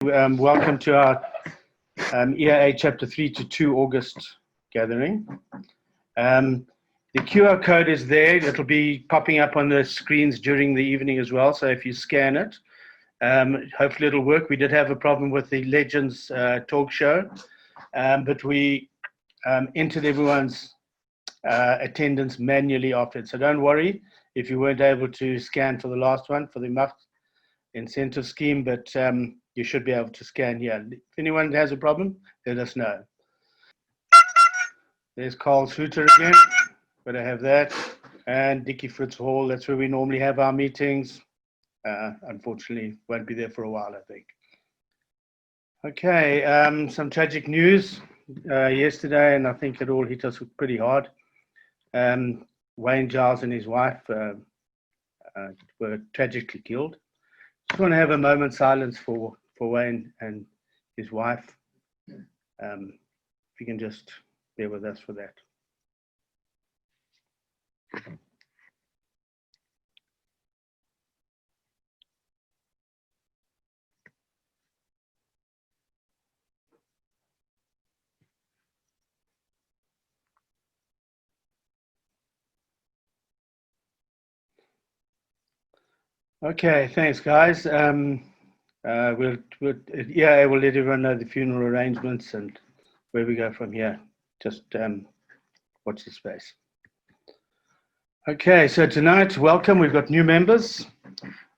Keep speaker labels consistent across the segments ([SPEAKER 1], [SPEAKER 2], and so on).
[SPEAKER 1] Welcome to our EAA Chapter 3 to 2 August gathering. The QR code is there. It'll be popping up on the screens during the evening as well. So if you scan it, hopefully it'll work. We did have a problem with the Legends talk show, but we entered everyone's attendance manually after it. So don't worry if you weren't able to scan for the last one, for the MUF incentive scheme, but you should be able to scan here. If anyone has a problem, let us know. There's Carl's Hooter again, but I have that. And Dickie Fritz Hall, that's where we normally have our meetings. Unfortunately, won't be there for a while, I think. Okay, some tragic news yesterday, and I think it all hit us pretty hard. Wayne Giles and his wife were tragically killed. Just want to have a moment's silence for Wayne and his wife. If you can just bear with us for that. Okay, thanks, guys. We'll let everyone know the funeral arrangements and where we go from here. Just watch the space. Okay, so tonight, welcome. We've got new members.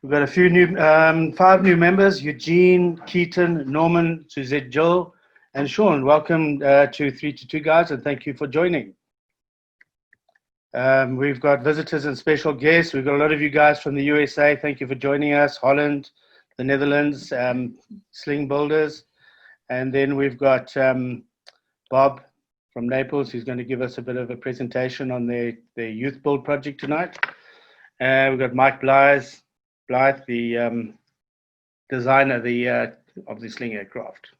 [SPEAKER 1] We've got a few new, 5 new members: Eugene, Keaton, Norman, Suzette, Joel, and Sean. Welcome to 3 to 2, guys, and thank you for joining. We've got visitors and special guests. We've got a lot of you guys from the USA. Thank you for joining us. Holland, the Netherlands, Sling Builders. And then we've got Bob from Naples, who's going to give us a bit of a presentation on their youth build project tonight. We've got Mike Blythe, the designer of the Sling aircraft.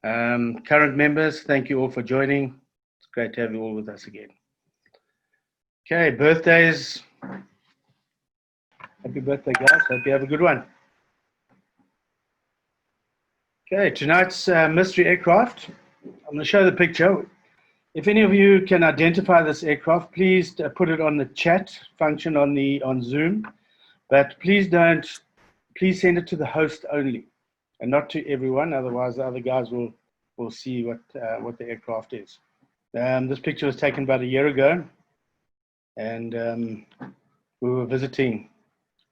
[SPEAKER 1] Current members, thank you all for joining. It's great to have you all with us again. Okay, birthdays. Happy birthday, guys. Hope you have a good one. Okay, tonight's mystery aircraft. I'm going to show the picture. If any of you can identify this aircraft, please put it on the chat function on Zoom. But please send it to the host only, and not to everyone. Otherwise, the other guys will see what the aircraft is. This picture was taken about a year ago. And we were visiting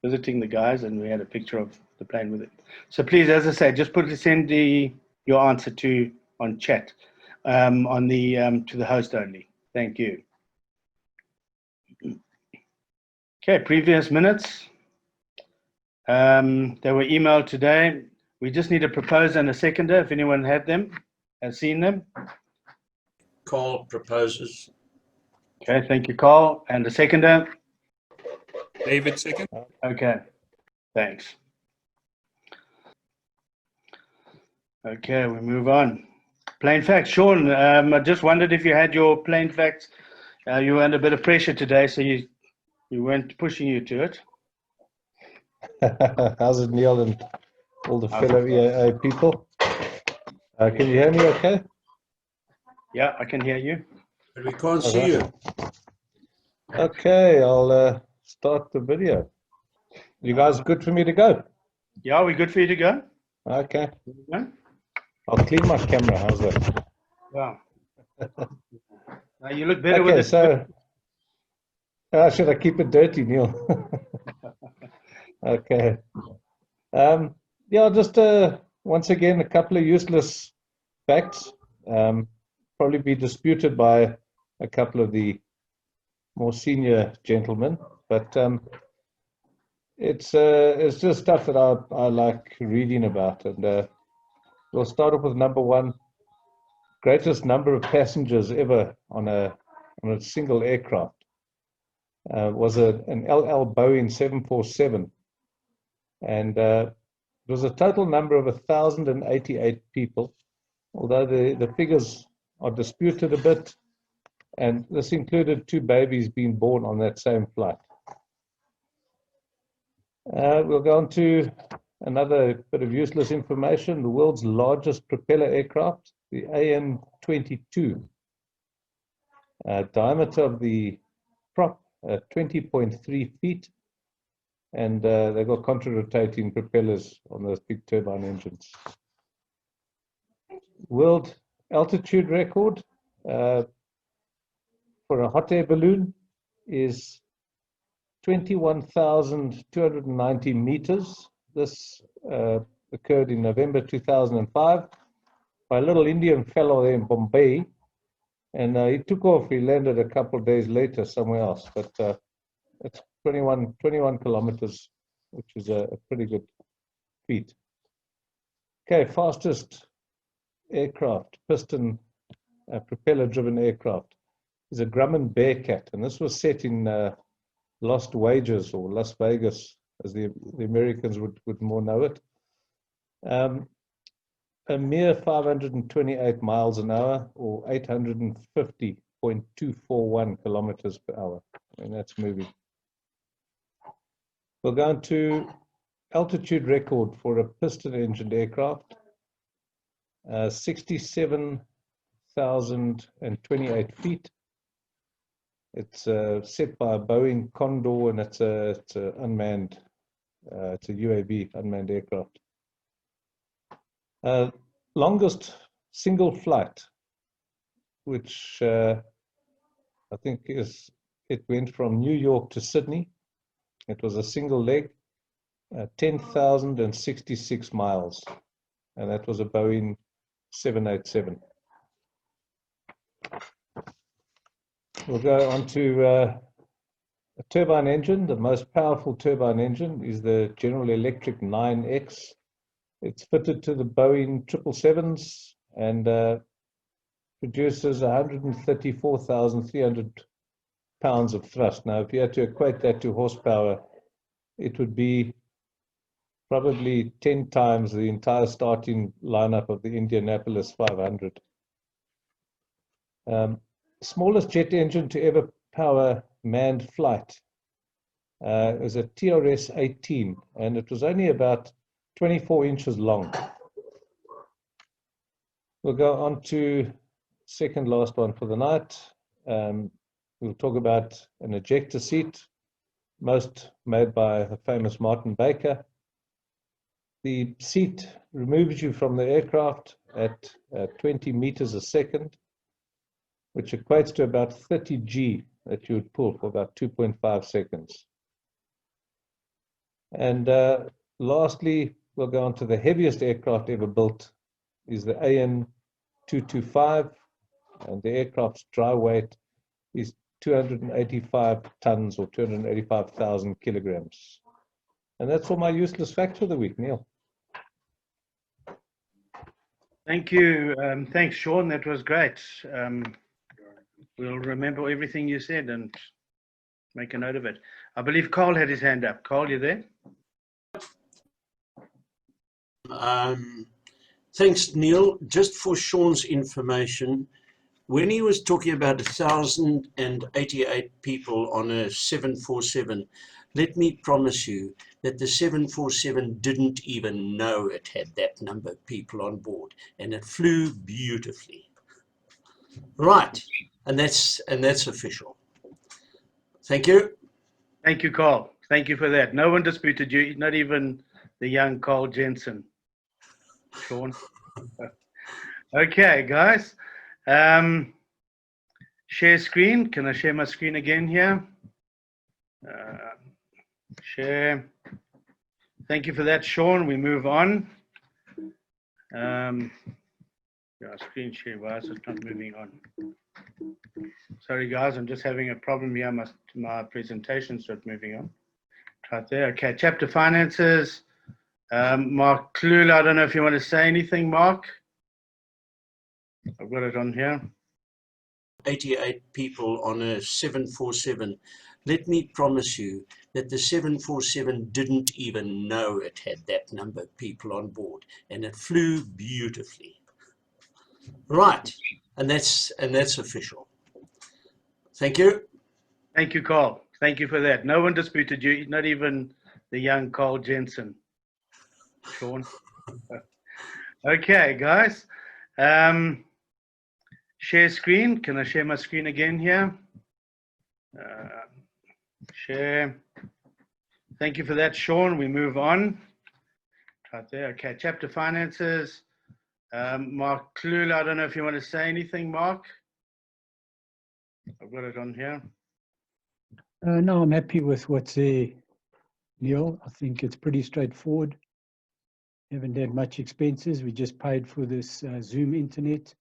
[SPEAKER 1] the guys, and we had a picture of the plane with it. So please, as I say, just send your answer on chat to the host only. Thank you. Okay, previous minutes. They were emailed today. We just need a proposer and a seconder. If anyone has seen them.
[SPEAKER 2] Carl proposes.
[SPEAKER 1] Okay, thank you, Carl. And the seconder?
[SPEAKER 3] David, second.
[SPEAKER 1] Okay, thanks. Okay, we move on. Plain facts. Sean, I just wondered if you had your plain facts. You were under a bit of pressure today, so you weren't pushing you to it.
[SPEAKER 4] How's it, Neil, and all the fellow EAA people? Can you hear me okay?
[SPEAKER 1] Yeah, I can hear you.
[SPEAKER 2] But we can't see you.
[SPEAKER 4] Okay, I'll start the video. You guys good for me to go?
[SPEAKER 1] Yeah, we're good for you to go.
[SPEAKER 4] Okay.
[SPEAKER 1] Yeah.
[SPEAKER 4] I'll clean my camera. How's that?
[SPEAKER 1] Yeah. Now you look better
[SPEAKER 4] okay,
[SPEAKER 1] with it.
[SPEAKER 4] So should I keep it dirty, Neil? Okay. Yeah, just once again, a couple of useless facts. Probably be disputed by a couple of the more senior gentlemen, but it's just stuff that I like reading about. And we'll start off with number 1. Greatest number of passengers ever on a single aircraft was an LL Boeing 747, and it was a total number of 1,088 people, although the figures are disputed a bit, and this included 2 babies being born on that same flight. We'll go on to another bit of useless information, the world's largest propeller aircraft, the AN-22. Diameter of the prop, 20.3 feet, and they've got contra-rotating propellers on those big turbine engines. World altitude record for a hot air balloon is 21,290 meters. This occurred in November 2005 by a little Indian fellow there in Bombay. And he took off. He landed a couple of days later somewhere else. But it's 21 kilometers, which is a pretty good feat. Okay, fastest aircraft, piston propeller-driven aircraft, is a Grumman Bearcat. And this was set in Lost Wages, or Las Vegas, as the Americans would more know it. A mere 528 miles an hour, or 850.241 kilometers per hour. And that's moving. We'll go on to altitude record for a piston-engined aircraft. 67,028 feet. It's set by a Boeing Condor, and it's a unmanned, it's a UAV, unmanned aircraft. Longest single flight, which I think it went from New York to Sydney. It was a single leg, 10,066 miles, and that was a Boeing 787. We'll go on to a turbine engine. The most powerful turbine engine is the General Electric 9X. It's fitted to the Boeing 777s and produces 134,300 pounds of thrust. Now, if you had to equate that to horsepower, it would be probably 10 times the entire starting lineup of the Indianapolis 500. Smallest jet engine to ever power manned flight is a TRS-18, and it was only about 24 inches long. We'll go on to second last one for the night. We'll talk about an ejector seat, most made by the famous Martin Baker. The seat removes you from the aircraft at 20 meters a second, which equates to about 30 G that you would pull for about 2.5 seconds. And lastly, we'll go on to the heaviest aircraft ever built, is the AN-225, and the aircraft's dry weight is 285 tons, or 285,000 kilograms. And that's all my useless facts for the week, Neil.
[SPEAKER 1] Thank you. Thanks, Sean. That was great. We'll remember everything you said and make a note of it. I believe Carl had his hand up. Carl, you there?
[SPEAKER 2] Thanks, Neil. Just for Sean's information, when he was talking about 1,088 people on a 747, let me promise you that the 747 didn't even know it had that number of people on board, and it flew beautifully. Right, and that's official. Thank you.
[SPEAKER 1] Thank you, Carl. Thank you for that. No one disputed you, not even the young Carl Jensen. Sean. Okay, guys. Share screen. Can I share my screen again here? Share. Thank you for that, Sean. We move on. Yeah, screen share. Why is it not moving on? Sorry, guys. I'm just having a problem here. My presentation started moving on. Right there. Okay. Chapter finances. Mark Klula. I don't know if you want to say anything, Mark. I've got it on here.
[SPEAKER 2] 88 people on a 747. Let me promise you that the 747 didn't even know it had that number of people on board, and it flew beautifully. Right, and that's official. Thank you.
[SPEAKER 1] Thank you, Carl. Thank you for that. No one disputed you, not even the young Carl Jensen. Sean. Okay, guys. Share screen. Can I share my screen again here? Share. Thank you for that, Sean. We move on. Right there. Okay, chapter finances. Mark Klula, I don't know if you want to say anything, Mark. I've got it on here.
[SPEAKER 5] No, I'm happy with what's there, Neil. I think it's pretty straightforward. Haven't had much expenses. We just paid for this Zoom internet,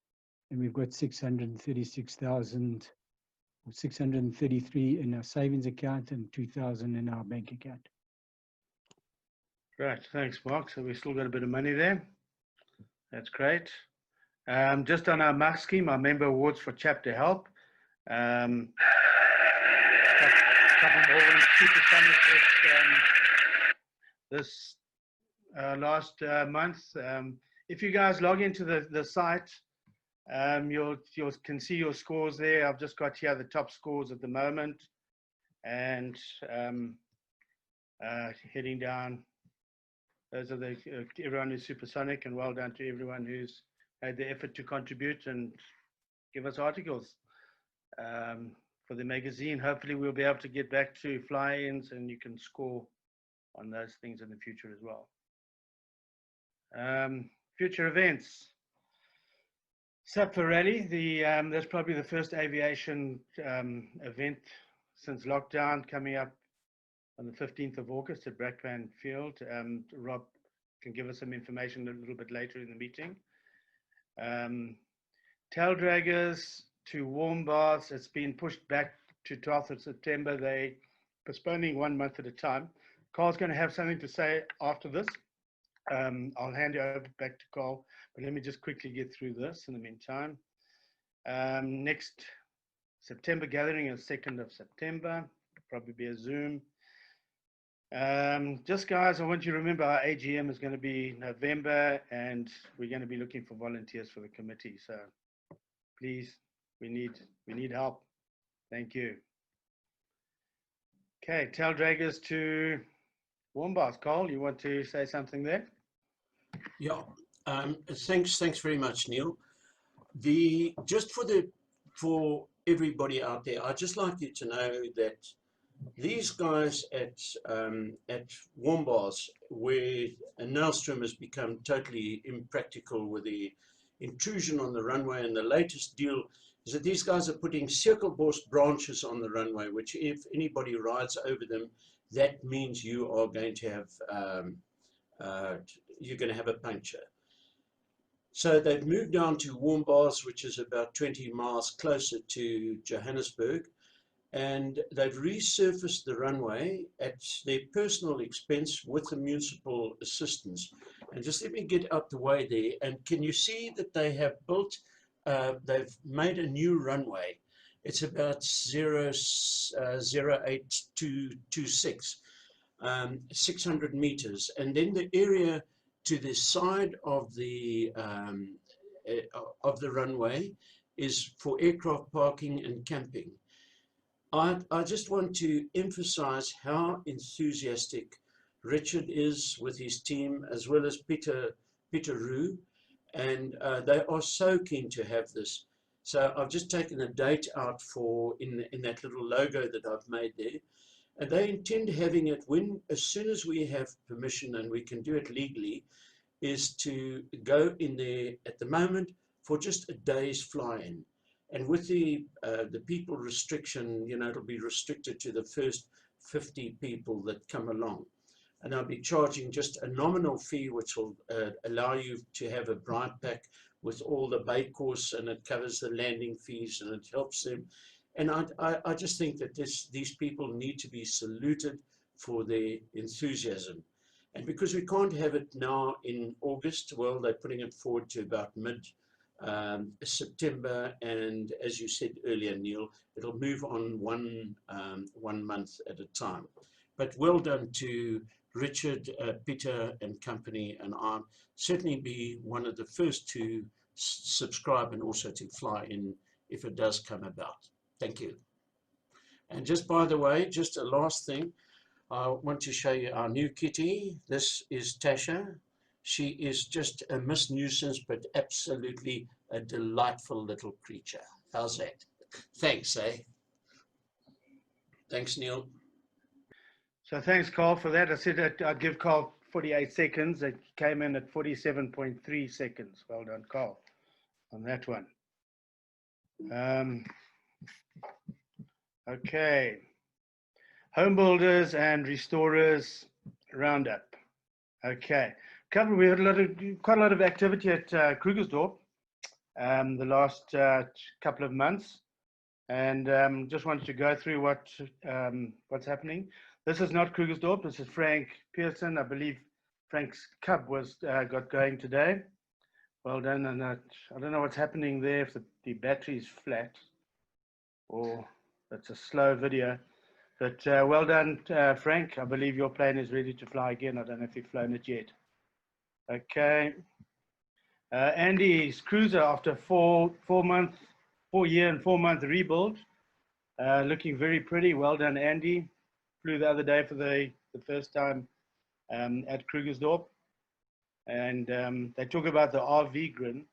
[SPEAKER 5] and we've got 636,000, 633 in our savings account and 2,000 in our bank account.
[SPEAKER 1] Right, thanks, Mark. So we've still got a bit of money there. That's great. Just on our MAC scheme, our member awards for chapter help. Couple more super summits this last month. If you guys log into the site, you can see your scores there. I've just got here the top scores at the moment, and heading down. Those are the everyone who's supersonic, and well done to everyone who's made the effort to contribute and give us articles for the magazine. Hopefully we'll be able to get back to fly-ins, and you can score on those things in the future as well. Future events. SAPFA Rally, that's probably the first aviation event since lockdown, coming up on the 15th of August at Brackpan Field. Rob can give us some information a little bit later in the meeting. Tail draggers to warm baths, it's been pushed back to 12th of September. They're postponing 1 month at a time. Carl's going to have something to say after this. I'll hand you over back to Carl, but let me just quickly get through this in the meantime. Next September gathering is 2nd of September, probably be a Zoom. Just guys, I want you to remember our AGM is going to be November, and we're going to be looking for volunteers for the committee. So please, we need help. Thank you. Okay, tail draggers to warm baths. Carl, you want to say something there?
[SPEAKER 2] Yeah, thanks very much, Neil. Just for everybody out there, I'd just like you to know that these guys at warm baths, where Nylstrom has become totally impractical with the intrusion on the runway, and the latest deal is that these guys are putting circle-boss branches on the runway, which if anybody rides over them, that means you are going to have a puncture. So they've moved down to warm baths, which is about 20 miles closer to Johannesburg, and they've resurfaced the runway at their personal expense with the municipal assistance. And just let me get out the way there. And can you see that they have built, they've made a new runway. It's about 0.08226, 600 meters. And then the area to the side of the runway is for aircraft parking and camping. I just want to emphasize how enthusiastic Richard is with his team, as well as Peter Roux, and they are so keen to have this. So I've just taken a date out in that little logo that I've made there, and they intend having it as soon as we have permission and we can do it legally, is to go in there at the moment for just a day's fly-in. And with the people restriction, it'll be restricted to the first 50 people that come along. And I'll be charging just a nominal fee, which will allow you to have a bright pack with all the bay course, and it covers the landing fees, and it helps them. And I just think that these people need to be saluted for their enthusiasm. And because we can't have it now in August, well, they're putting it forward to about mid-September, and as you said earlier, Neil, it'll move on one month at a time. But well done to Richard, Peter and company, and I'll certainly be one of the first to subscribe and also to fly in if it does come about. Thank you. And just by the way, just a last thing, I want to show you our new kitty. This is Tasha. She is just a Miss Nuisance, but absolutely a delightful little creature. How's that? Thanks, eh? Thanks, Neil.
[SPEAKER 1] So thanks, Carl, for that. I said that I'd give Carl 48 seconds. It came in at 47.3 seconds. Well done, Carl, on that one. Okay. Home builders and restorers roundup. Okay. We had quite a lot of activity at Krugersdorp the last couple of months, and just wanted to go through what's happening. This is not Krugersdorp. This is Frank Pearson. I believe Frank's Cub was got going today. Well done. And I don't know what's happening there, if the battery's flat or it's a slow video. But well done, Frank. I believe your plane is ready to fly again. I don't know if you've flown it yet. Okay. Andy's cruiser, after 4 year and 4 month rebuild, looking very pretty. Well done, Andy. Flew the other day for the first time at Krugersdorp. And they talk about the RV grin,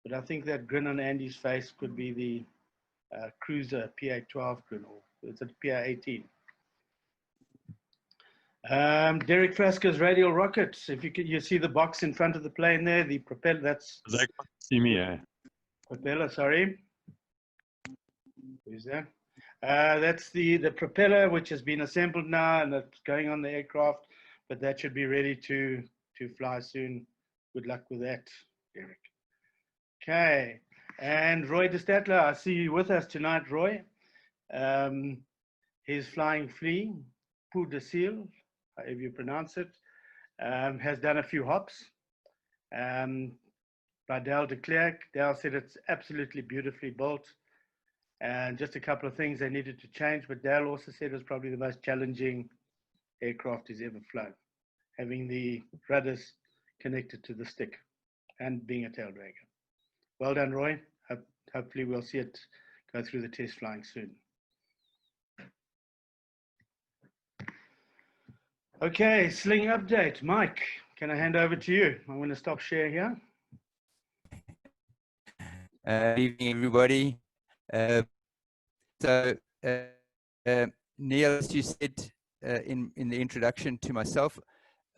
[SPEAKER 1] but I think that grin on Andy's face could be the cruiser PA12 grin, or is it PA18? Derek Frasca's radial rockets. If you see the box in front of the plane there, the propeller, that's
[SPEAKER 3] They can't see me, eh?
[SPEAKER 1] propeller, sorry. Who's that? That's the propeller, which has been assembled now and it's going on the aircraft, but that should be ready to fly soon. Good luck with that, Derek. Okay, and Roy de Statler, I see you with us tonight, Roy. His flying flea, Pou de Seal, however you pronounce it, has done a few hops. By Dale de Klerk. Dale said it's absolutely beautifully built, and just a couple of things they needed to change, but Dale also said it's probably the most challenging aircraft he's ever flown, having the rudders connected to the stick and being a tail dragger. Well done, Roy. Hopefully we'll see it go through the test flying soon. Okay, sling update. Mike, can I hand over to you? I'm going to stop share here.
[SPEAKER 6] Good evening, everybody. Neil, as you said in the introduction to myself,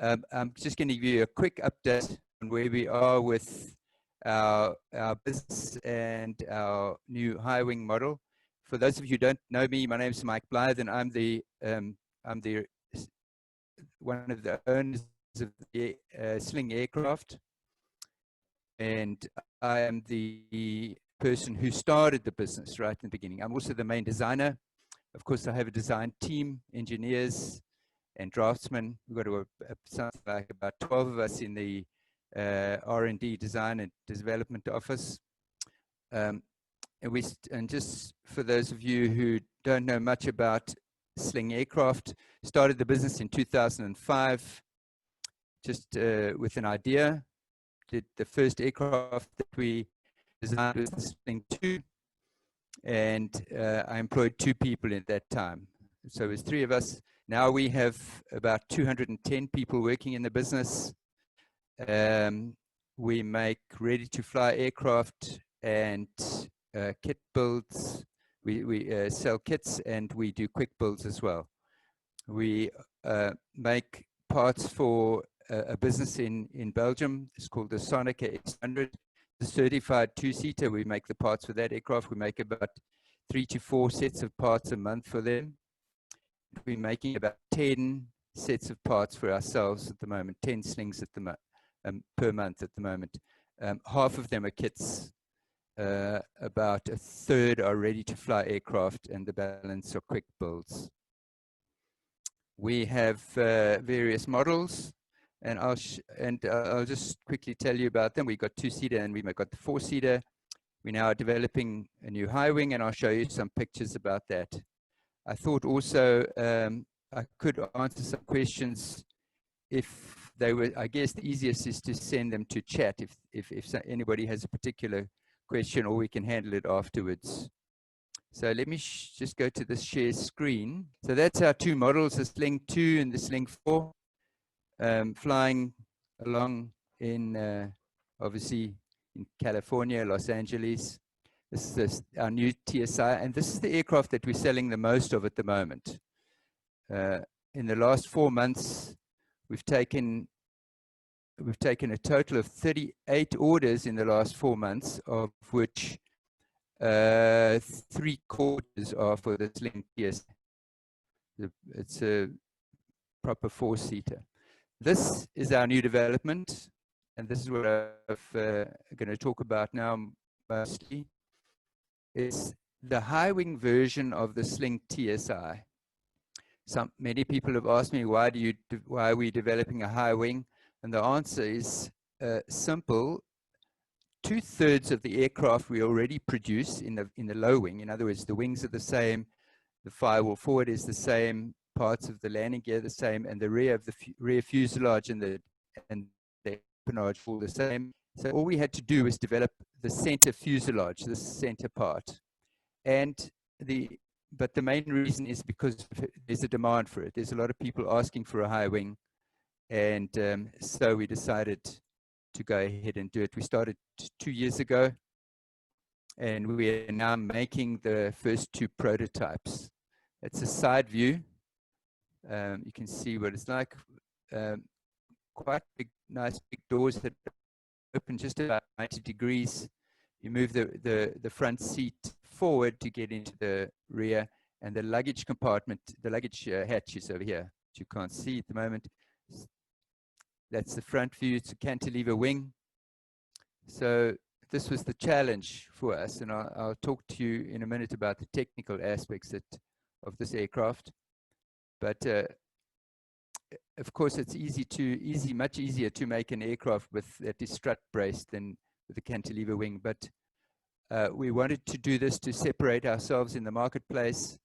[SPEAKER 6] I'm just going to give you a quick update on where we are with our business and our new high wing model. For those of you who don't know me, my name is Mike Blythe, and I'm the one of the owners of the Sling aircraft, and I am the person who started the business right in the beginning. I'm also the main designer. Of course, I have a design team, engineers and draftsmen. We've got something like about 12 of us in the R&D design and development office. And just for those of you who don't know much about Sling aircraft, started the business in 2005, just with an idea. The first aircraft that we designed was the Sling 2, and I employed 2 people at that time. So it was 3 of us. Now we have about 210 people working in the business. We make ready-to-fly aircraft and kit builds. We sell kits, and we do quick builds as well. We make parts for a business in Belgium. It's called the Sonica X100. The certified 2-seater. We make the parts for that aircraft. We make about 3 to 4 sets of parts a month for them. We're making about 10 sets of parts for ourselves at the moment, 10 slings at the per month at the moment. Half of them are kits. About a third are ready-to-fly aircraft, and the balance are quick builds. We have various models, and I'll just quickly tell you about them. We've got 2-seater and we've got the 4-seater. We now are developing a new high wing, and I'll show you some pictures about that. I thought also I could answer some questions if they were. I guess the easiest is to send them to chat if anybody has a particular question, or we can handle it afterwards. So let me just go to the share screen. So that's our 2 models, the Sling 2 and the Sling 4, flying along in obviously in California, Los Angeles. This is our new TSI, and this is the aircraft that we're selling the most of at the moment. In the last 4 months, we've taken a total of 38 orders in the last 4 months, of which 3/4 are for the Sling TSI. It's a proper 4-seater. This is our new development, and this is what I'm going to talk about now mostly. It's the high wing version of the Sling TSI. Many people have asked me, why are we developing a high wing? And the answer is simple. 2/3 of the aircraft we already produce in the low wing. In other words, the wings are the same, the firewall forward is the same, parts of the landing gear the same, and the rear of the rear fuselage and the empennage all the same. So all we had to do was develop the center fuselage, the center part, but the main reason is because there's a demand for it. There's a lot of people asking for a high wing, and so we decided to go ahead and do it. We started 2 years ago, and we are now making the first 2 prototypes. It's a side view. You can see what it's like. Quite big, nice big doors that open just about 90 degrees. You move the front seat forward to get into the rear, and the luggage compartment, the luggage hatch is over here, which you can't see at the moment. That's the front view. It's a cantilever wing. So this was the challenge for us, and I'll talk to you in a minute about the technical aspects of this aircraft. But of course, it's much easier to make an aircraft that is strut braced than with a cantilever wing. But we wanted to do this to separate ourselves in the marketplace,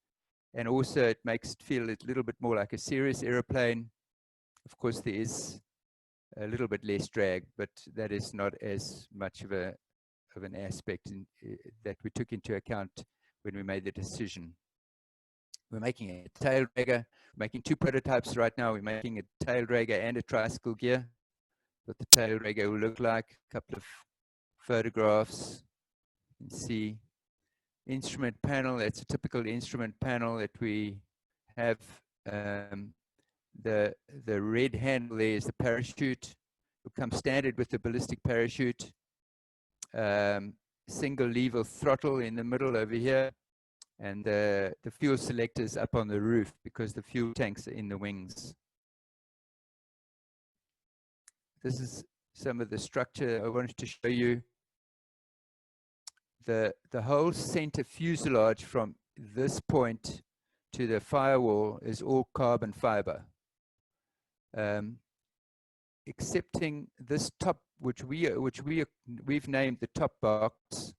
[SPEAKER 6] and also it makes it feel a little bit more like a serious airplane. Of course, there is a little bit less drag, but that is not as much of an aspect that we took into account when we made the decision. We're making a tail dragger, we're making 2 prototypes right now. We're making a tail dragger and a tricycle gear. What the tail dragger will look like, a couple of photographs. You can see instrument panel, that's a typical instrument panel that we have. The red handle there is the parachute. It will come standard with the ballistic parachute. Single lever throttle in the middle over here, and the fuel selectors up on the roof because the fuel tanks are in the wings. This is some of the structure I wanted to show you. The whole center fuselage from this point to the firewall is all carbon fiber. Excepting this top, which we've named the top box.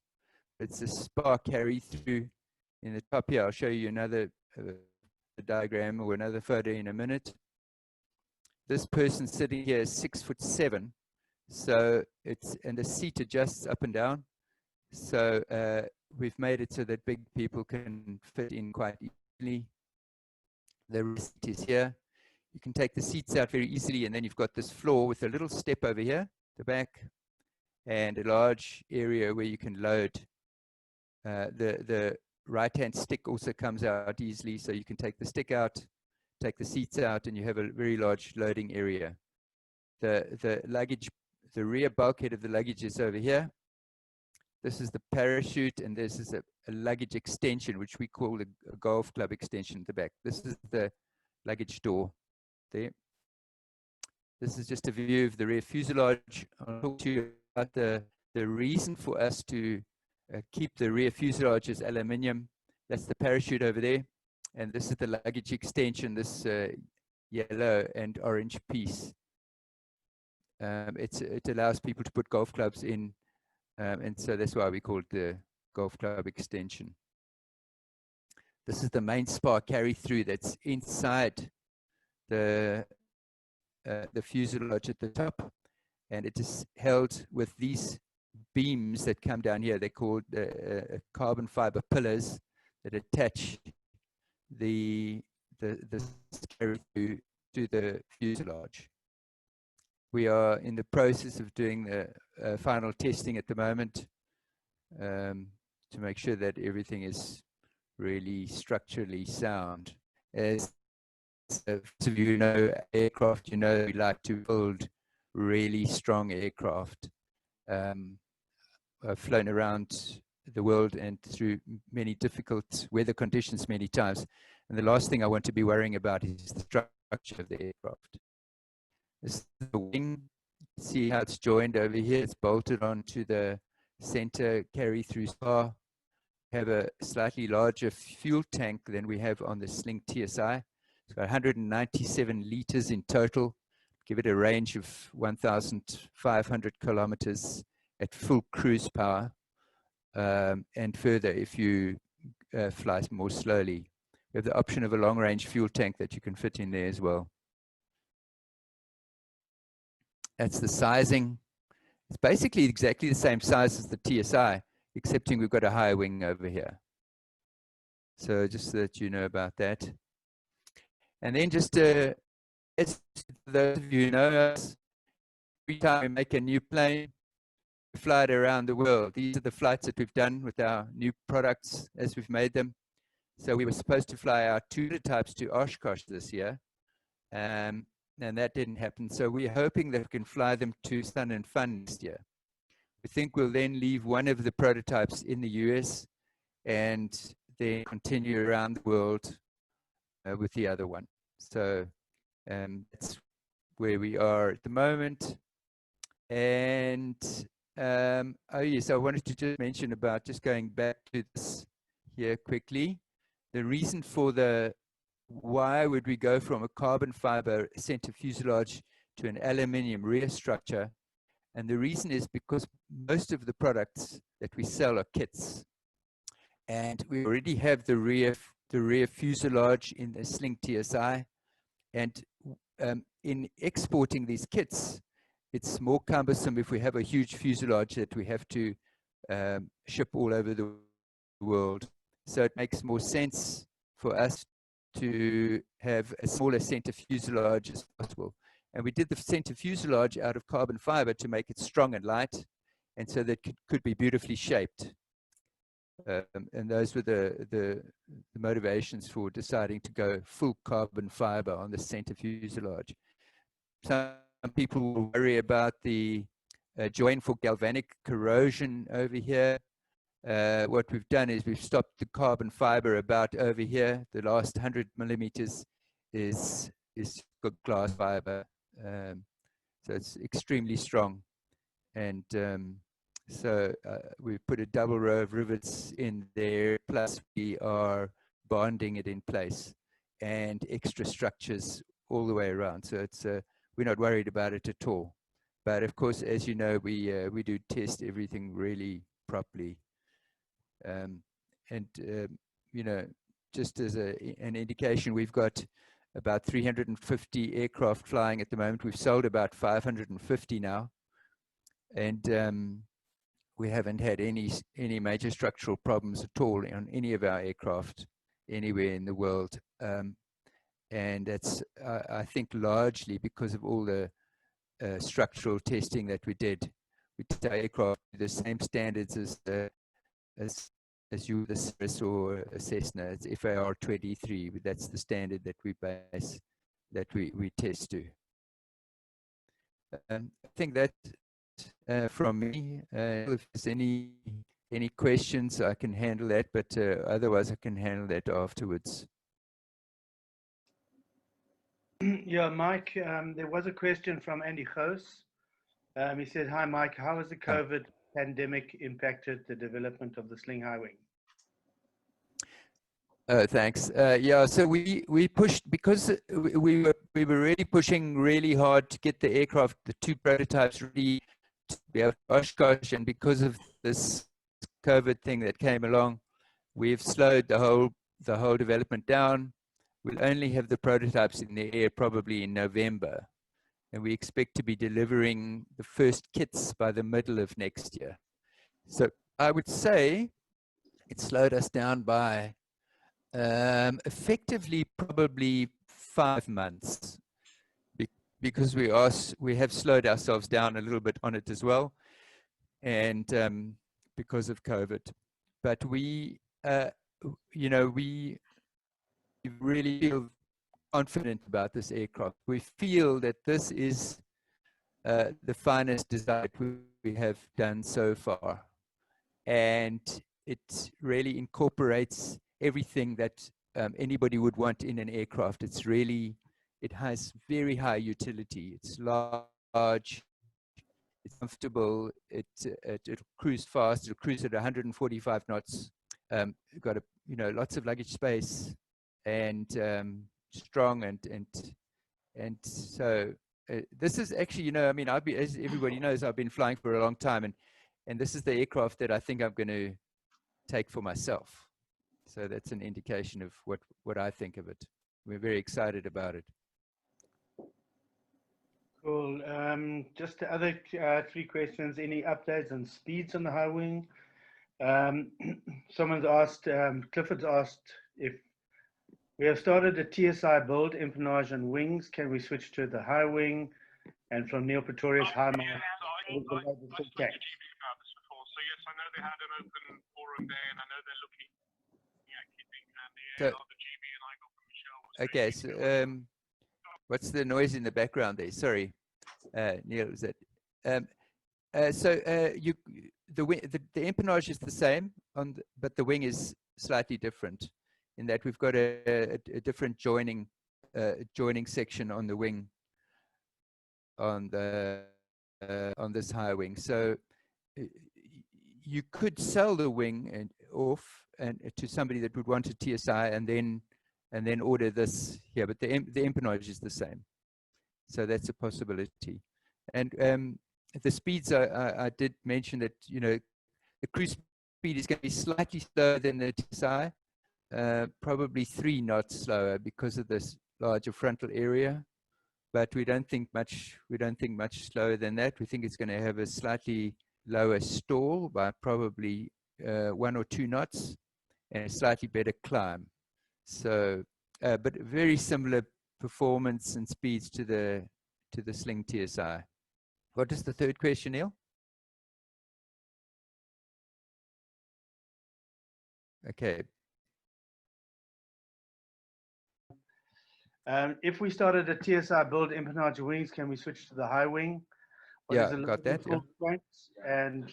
[SPEAKER 6] It's a spar carry through in the top here. I'll show you another diagram or another photo in a minute. This person sitting here is 6'7", so and the seat adjusts up and down. So we've made it so that big people can fit in quite easily. The rest is here. You can take the seats out very easily, and then you've got this floor with a little step over here, the back, and a large area where you can load. The right-hand stick also comes out easily, so you can take the stick out, take the seats out, and you have a very large loading area. The luggage, the rear bulkhead of the luggage is over here. This is the parachute, and this is a luggage extension, which we call a golf club extension at the back. This is the luggage door there. This is just a view of the rear fuselage. I'll talk to you about the reason for us to keep the rear fuselage as aluminium. That's the parachute over there. And this is the luggage extension, this yellow and orange piece. It allows people to put golf clubs in, and so that's why we call it the golf club extension. This is the main spar carry through that's inside the fuselage at the top, and it is held with these beams that come down here. They're called carbon fiber pillars that attach the carry through to the fuselage. we are in the process of doing the final testing at the moment to make sure that everything is really structurally sound. As most of you know, aircraft, you know, we like to build really strong aircraft. I've flown around the world and through many difficult weather conditions many times. And the last thing I want to be worrying about is the structure of the aircraft. This is the wing. See how it's joined over here. It's bolted onto the center carry-through spar. Have a slightly larger fuel tank than we have on the Sling TSI. It's got 197 liters in total. Give it a range of 1,500 kilometers at full cruise power. And further, if you fly more slowly, you have the option of a long-range fuel tank that you can fit in there as well. That's the sizing. It's basically exactly the same size as the TSI, excepting we've got a higher wing over here. So just so that you know about that. And then just as those of you who know us, every time we make a new plane, we fly it around the world. These are the flights that we've done with our new products as we've made them. So we were supposed to fly our 2 prototypes to Oshkosh this year. And that didn't happen. So we're hoping that we can fly them to Sun and Fun next year. We think we'll then leave one of the prototypes in the US and then continue around the world with the other one. So that's where we are at the moment. And oh yes, I wanted to just mention about just going back to this here quickly. The reason for why would we go from a carbon fiber center fuselage to an aluminium rear structure? And the reason is because most of the products that we sell are kits. And we already have the rear fuselage in the Sling TSI. And in exporting these kits, it's more cumbersome if we have a huge fuselage that we have to ship all over the world. So it makes more sense for us to have a smaller center fuselage as possible. And we did the center fuselage out of carbon fiber to make it strong and light, and so that could be beautifully shaped. And those were the motivations for deciding to go full carbon fiber on the center fuselage. Some people will worry about the joint for galvanic corrosion over here. What we've done is we've stopped the carbon fiber about over here. The last 100 millimeters is good glass fiber. So it's extremely strong. And so we put a double row of rivets in there, plus we are bonding it in place and extra structures all the way around. So it's we're not worried about it at all. But of course, as you know, we do test everything really properly. You know, just as an indication, we've got about 350 aircraft flying at the moment. We've sold about 550 now, and we haven't had any major structural problems at all on any of our aircraft anywhere in the world. And that's, I think, largely because of all the structural testing that we did. We did our aircraft to the same standards as you, the Cirrus or a Cessna. It's FAR 23. That's the standard that we base, that we test to. I think that from me. If there's any questions, I can handle that, but otherwise I can handle that afterwards.
[SPEAKER 1] Yeah, Mike, there was a question from Andy Goos. He said, hi, Mike, how has the COVID pandemic impacted the development of the Sling High Wing?
[SPEAKER 6] Thanks. Yeah, so we pushed, because we were really pushing really hard to get the aircraft, the 2 prototypes ready to be able to Oshkosh, and because of this COVID thing that came along, we've slowed the whole development down. We'll only have the prototypes in the air probably in November, and we expect to be delivering the first kits by the middle of next year. So I would say it slowed us down by effectively probably 5 months, because we have slowed ourselves down a little bit on it as well, and because of COVID. But we, you know, we really feel confident about this aircraft. We feel that this is the finest design we have done so far, and it really incorporates everything that anybody would want in an aircraft. It's really, it has very high utility. It's large, it's comfortable, it'll cruise fast, it'll cruise at 145 knots. Got you know, lots of luggage space, and strong, and so this is actually, you know, I mean, as everybody knows, I've been flying for a long time, and this is the aircraft that I think I'm going to take for myself. So that's an indication of what I think of it. We're very excited about it.
[SPEAKER 1] Cool. Just the other 3 questions. Any updates on speeds on the high wing? Someone's asked, Clifford's asked, if we have started a TSI build, empennage and wings, can we switch to the high wing? And from Neil Pretorius, hi, Mark.
[SPEAKER 7] I spoke to GB about this before. So yes, I know they had an open forum there, and I know they're looking at keeping the GB, and I got from Michelle.
[SPEAKER 6] Okay, so what's the noise in the background there? Sorry, Neil, is that? The empennage is the same, but the wing is slightly different in that we've got a different joining section on the wing on this high wing. So you could sell the wing off to somebody that would want a TSI and then order this here, but the empennage is the same. So that's a possibility. And the speeds, I did mention that, you know, the cruise speed is going to be slightly slower than the TSI, probably 3 knots slower because of this larger frontal area. But we don't think much slower than that. We think it's going to have a slightly lower stall by probably 1 or 2 knots, and a slightly better climb. So, but very similar performance and speeds to the Sling TSI. What is the third question, Neil? Okay.
[SPEAKER 1] If we started a TSI build, empennage wings, can we switch to the high wing?
[SPEAKER 6] Yeah, got that. Yeah.
[SPEAKER 1] Points? And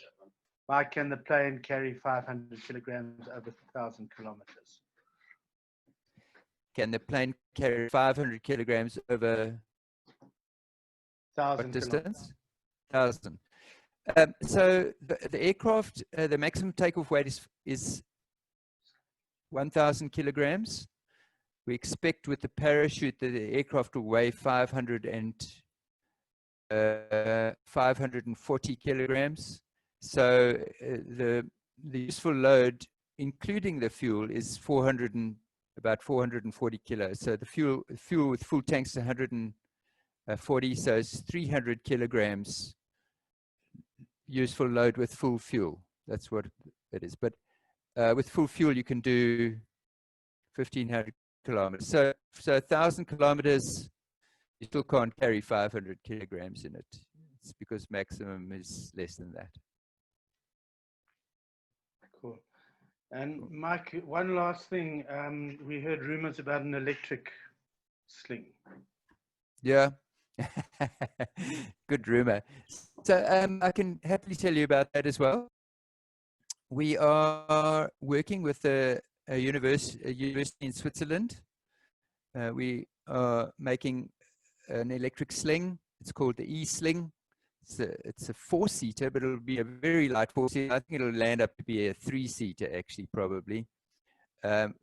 [SPEAKER 1] Mike, can the plane carry 500 kilograms over 1,000 kilometers?
[SPEAKER 6] Can the plane carry 500 kilograms over
[SPEAKER 1] 1,000
[SPEAKER 6] what distance? 1,000. So the aircraft, the maximum takeoff weight is 1,000 kilograms. We expect with the parachute that the aircraft will weigh 540 kilograms. So the useful load, including the fuel, is about 440 kilos. So the fuel with full tanks is 140, so it's 300 kilograms useful load with full fuel. That's what it is. But with full fuel, you can do 1,500 kilometers. So 1,000 kilometers, you still can't carry 500 kilograms in it. It's because maximum is less than that.
[SPEAKER 1] Cool. And Mike, one last thing. We heard rumors about an electric sling.
[SPEAKER 6] Yeah. Good rumor. So I can happily tell you about that as well. We are working with a university in Switzerland. We are making an electric sling. It's called the E-sling. It's a 4-seater, but it'll be a very light 4-seater. I think it'll land up to be a 3-seater, actually, probably,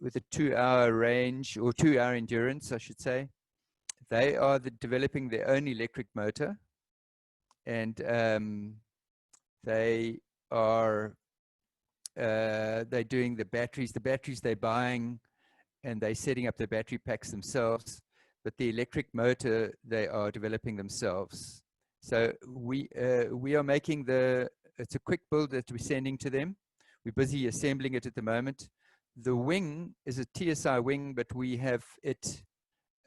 [SPEAKER 6] with a 2-hour range, or 2-hour endurance, I should say. They are developing their own electric motor, and they are they're doing the batteries. The batteries they're buying, and they're setting up the battery packs themselves. But the electric motor they are developing themselves. So we are making it's a quick build that we're sending to them. We're busy assembling it at the moment. The wing is a TSI wing, but we have it.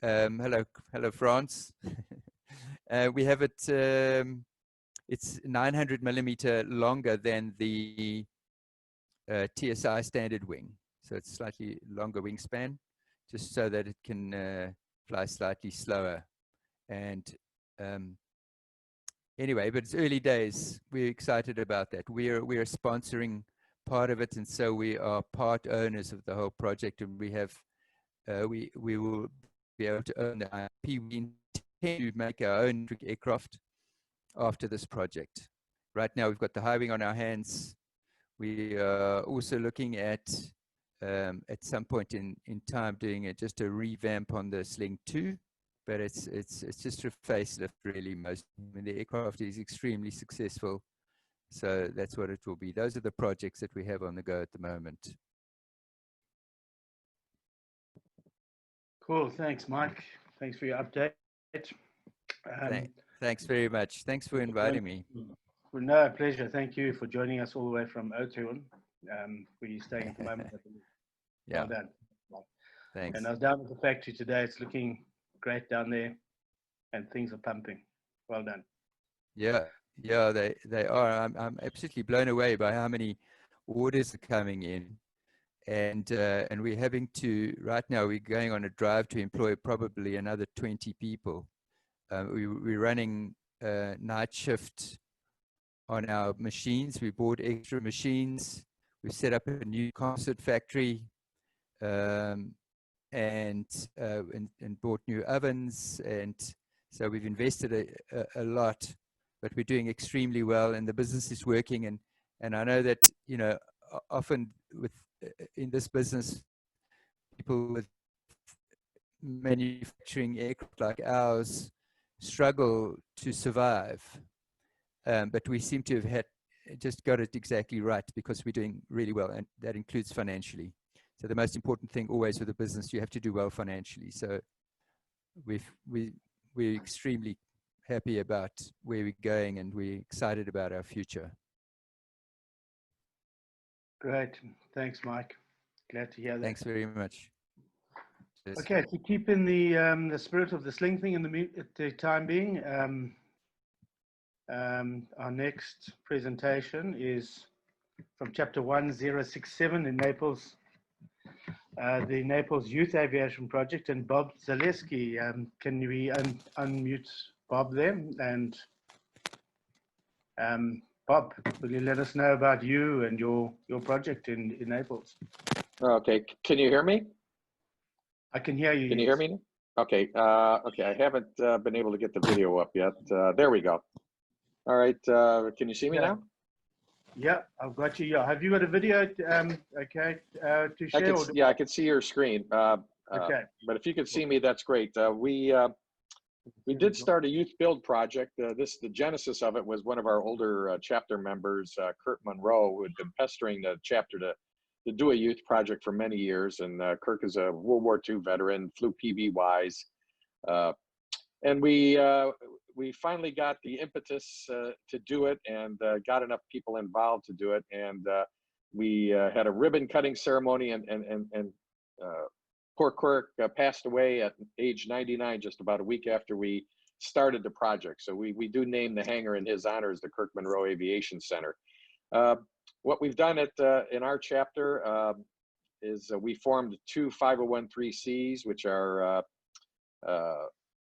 [SPEAKER 6] Hello, France. We have it, it's 900 millimeter longer than the TSI standard wing. So it's slightly longer wingspan, just so that it can fly slightly slower. And anyway, but it's early days. We're excited about that. We are sponsoring part of it, and so we are part owners of the whole project, and we have we will be able to own the IP. We intend to make our own aircraft after this project. Right now, we've got the high wing on our hands. We are also looking at some point in time doing just a revamp on the Sling 2, but it's just a facelift really. Most, I mean, the aircraft is extremely successful, so that's what it will be. Those are the projects that we have on the go at the moment.
[SPEAKER 1] Cool. Thanks, Mike. Thanks for your update.
[SPEAKER 6] Thanks very much. Thanks for inviting me.
[SPEAKER 1] Well, no, pleasure. Thank you for joining us all the way from Oudtshoorn. Where you're staying at the moment.
[SPEAKER 6] Yeah.
[SPEAKER 1] Well done.
[SPEAKER 6] Thanks.
[SPEAKER 1] And I was down at the factory today. It's looking great down there, and things are pumping. Well done.
[SPEAKER 6] Yeah, they are. I'm absolutely blown away by how many orders are coming in, and we're having to, right now we're going on a drive to employ probably another 20 people. We're running night shift on our machines. We bought extra machines. We set up a new concert factory, and bought new ovens, and so we've invested a lot, but we're doing extremely well, and the business is working. And I know that, you know, often in this business, people with manufacturing aircraft like ours struggle to survive, but we seem to have just got it exactly right, because we're doing really well, and that includes financially. So the most important thing always with a business, you have to do well financially. So we're extremely happy about where we're going, and we're excited about our future.
[SPEAKER 1] Great. Thanks, Mike. Glad to hear that.
[SPEAKER 6] Thanks very much. Cheers.
[SPEAKER 1] Okay, to keep in the spirit of the Sling thing at the time being, our next presentation is from chapter 1067 in Naples, the Naples Youth Aviation Project, and Bob Zaleski. Can we unmute Bob there? And Bob, will you let us know about you and your project in Naples?
[SPEAKER 8] Okay, can you hear me?
[SPEAKER 1] I can hear you.
[SPEAKER 8] Can you hear me? Okay, okay, I haven't been able to get the video up yet. There we go. All right, can you see me now?
[SPEAKER 1] Yeah, I've got you. Yeah, have you got a video? Okay, to share.
[SPEAKER 8] Yeah, I can see your screen.
[SPEAKER 1] Okay.
[SPEAKER 8] But if you could see me, that's great. We did start a youth build project. The genesis of it was one of our older chapter members, Kurt Monroe, who had been pestering the chapter to do a youth project for many years. And Kirk is a World War II veteran, flew PBYs, and we finally got the impetus to do it, and got enough people involved to do it. And we had a ribbon cutting ceremony, and poor Kirk passed away at age 99, just about a week after we started the project. So we do name the hangar in his honor as the Kirk Monroe Aviation Center. What we've done in our chapter is we formed 2 501(c)(3)s, which are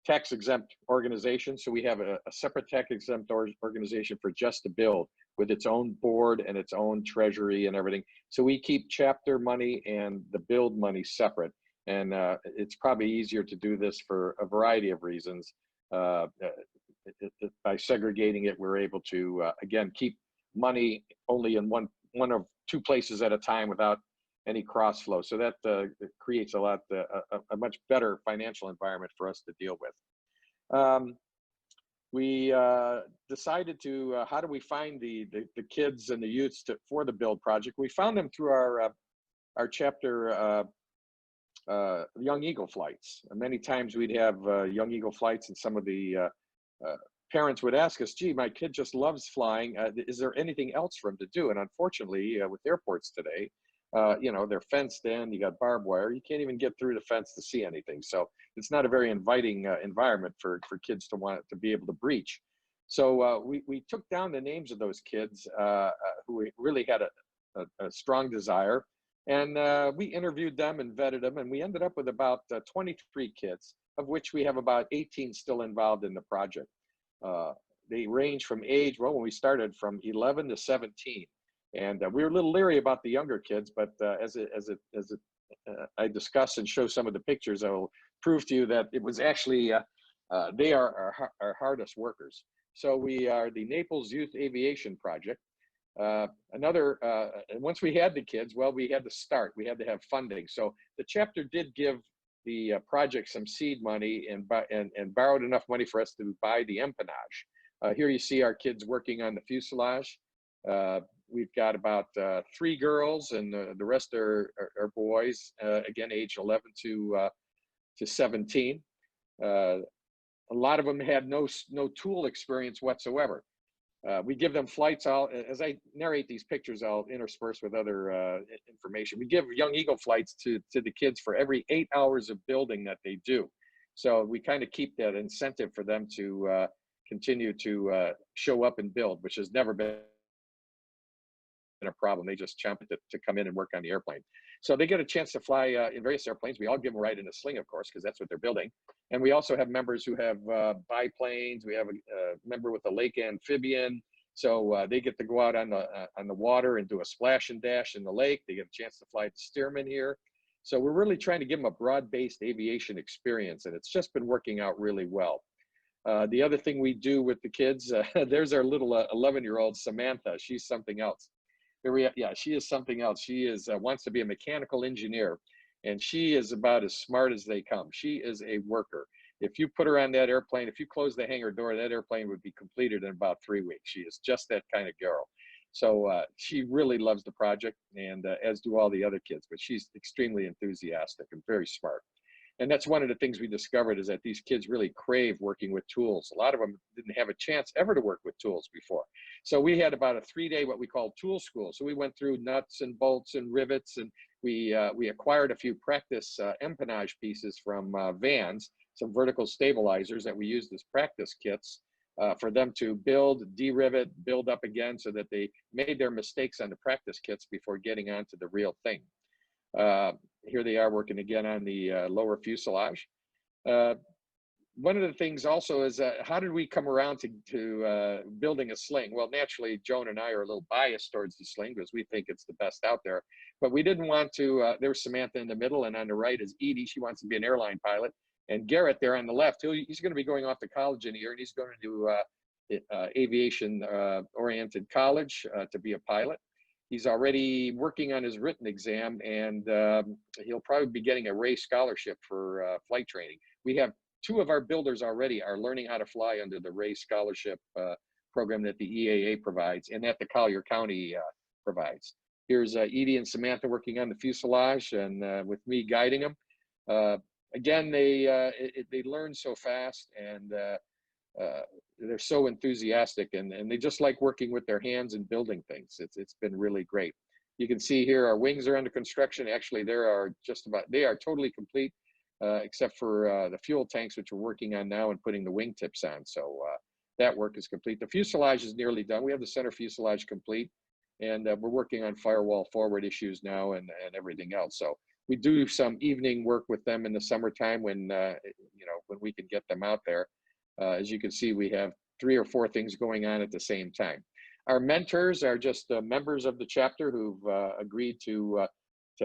[SPEAKER 8] tax-exempt organizations. So we have a separate tax-exempt organization for just to build, with its own board and its own treasury and everything. So we keep chapter money and the build money separate. And it's probably easier to do this for a variety of reasons. By segregating it, we're able to, again, keep money only in one of 2 places at a time without any cross flow. So that creates a much better financial environment for us to deal with. We decided to, how do we find the kids and the youths for the build project? We found them through our chapter Young Eagle flights. And many times we'd have Young Eagle flights, and some of the parents would ask us, gee, my kid just loves flying. Is there anything else for him to do? And unfortunately, with airports today, You know, they're fenced in, you got barbed wire, you can't even get through the fence to see anything. So it's not a very inviting environment for kids to want to be able to breach. So we took down the names of those kids who really had a strong desire. And we interviewed them and vetted them, and we ended up with about 23 kids, of which we have about 18 still involved in the project. They range from age, well, when we started, from 11 to 17. And we were a little leery about the younger kids, but as I discuss and show some of the pictures, I will prove to you that it was actually, they are our hardest workers. So we are the Naples Youth Aviation Project. Once we had the kids, well, we had to start. We had to have funding. So the chapter did give the project some seed money and borrowed enough money for us to buy the empennage. Here you see our kids working on the fuselage. We've got about 3 girls, and the rest are boys, again, age 11 to 17. A lot of them had no tool experience whatsoever. We give them flights. As I narrate these pictures, I'll intersperse with other information. We give Young Eagle flights to the kids for every 8 hours of building that they do. So we kind of keep that incentive for them to continue to show up and build, which has never been a problem. They just jump to come in and work on the airplane. So they get a chance to fly in various airplanes. We all give them a ride in a sling, of course, because that's what they're building. And we also have members who have biplanes. We have a member with a lake amphibian. So they get to go out on the water and do a splash and dash in the lake. They get a chance to fly the Stearman here. So we're really trying to give them a broad-based aviation experience, and it's just been working out really well. The other thing we do with the kids, there's our little 11-year-old Samantha. She's something else. Yeah, she is something else. She wants to be a mechanical engineer, and she is about as smart as they come. She is a worker. If you put her on that airplane, if you close the hangar door, that airplane would be completed in about 3 weeks. She is just that kind of girl. So she really loves the project, and as do all the other kids, but she's extremely enthusiastic and very smart. And that's one of the things we discovered, is that these kids really crave working with tools. A lot of them didn't have a chance ever to work with tools before. So we had about a 3-day, what we call tool school. So we went through nuts and bolts and rivets, and we acquired a few practice empennage pieces from vans, some vertical stabilizers that we used as practice kits for them to build, de-rivet, build up again, so that they made their mistakes on the practice kits before getting onto the real thing. Here they are working again on the lower fuselage. One of the things also is how did we come around to building a sling? Well, naturally, Joan and I are a little biased towards the sling because we think it's the best out there. But we didn't want to, there's Samantha in the middle, and on the right is Edie. She wants to be an airline pilot. And Garrett there on the left, he's going to be going off to college in a year, and he's going to do aviation-oriented college to be a pilot. He's already working on his written exam, and he'll probably be getting a Ray scholarship for flight training. We have 2 of our builders already are learning how to fly under the Ray scholarship program that the EAA provides and that the Collier County provides. Here's Edie and Samantha working on the fuselage, and with me guiding them. Again, they learn so fast, and they're so enthusiastic, and they just like working with their hands and building things. It's been really great. You can see here our wings are under construction. Actually, they are totally complete, except for the fuel tanks, which we're working on now and putting the wingtips on. So that work is complete. The fuselage is nearly done. We have the center fuselage complete, and we're working on firewall forward issues now and everything else. So we do some evening work with them in the summertime when when we can get them out there. As you can see, we have 3 or 4 things going on at the same time. Our mentors are just members of the chapter who've agreed to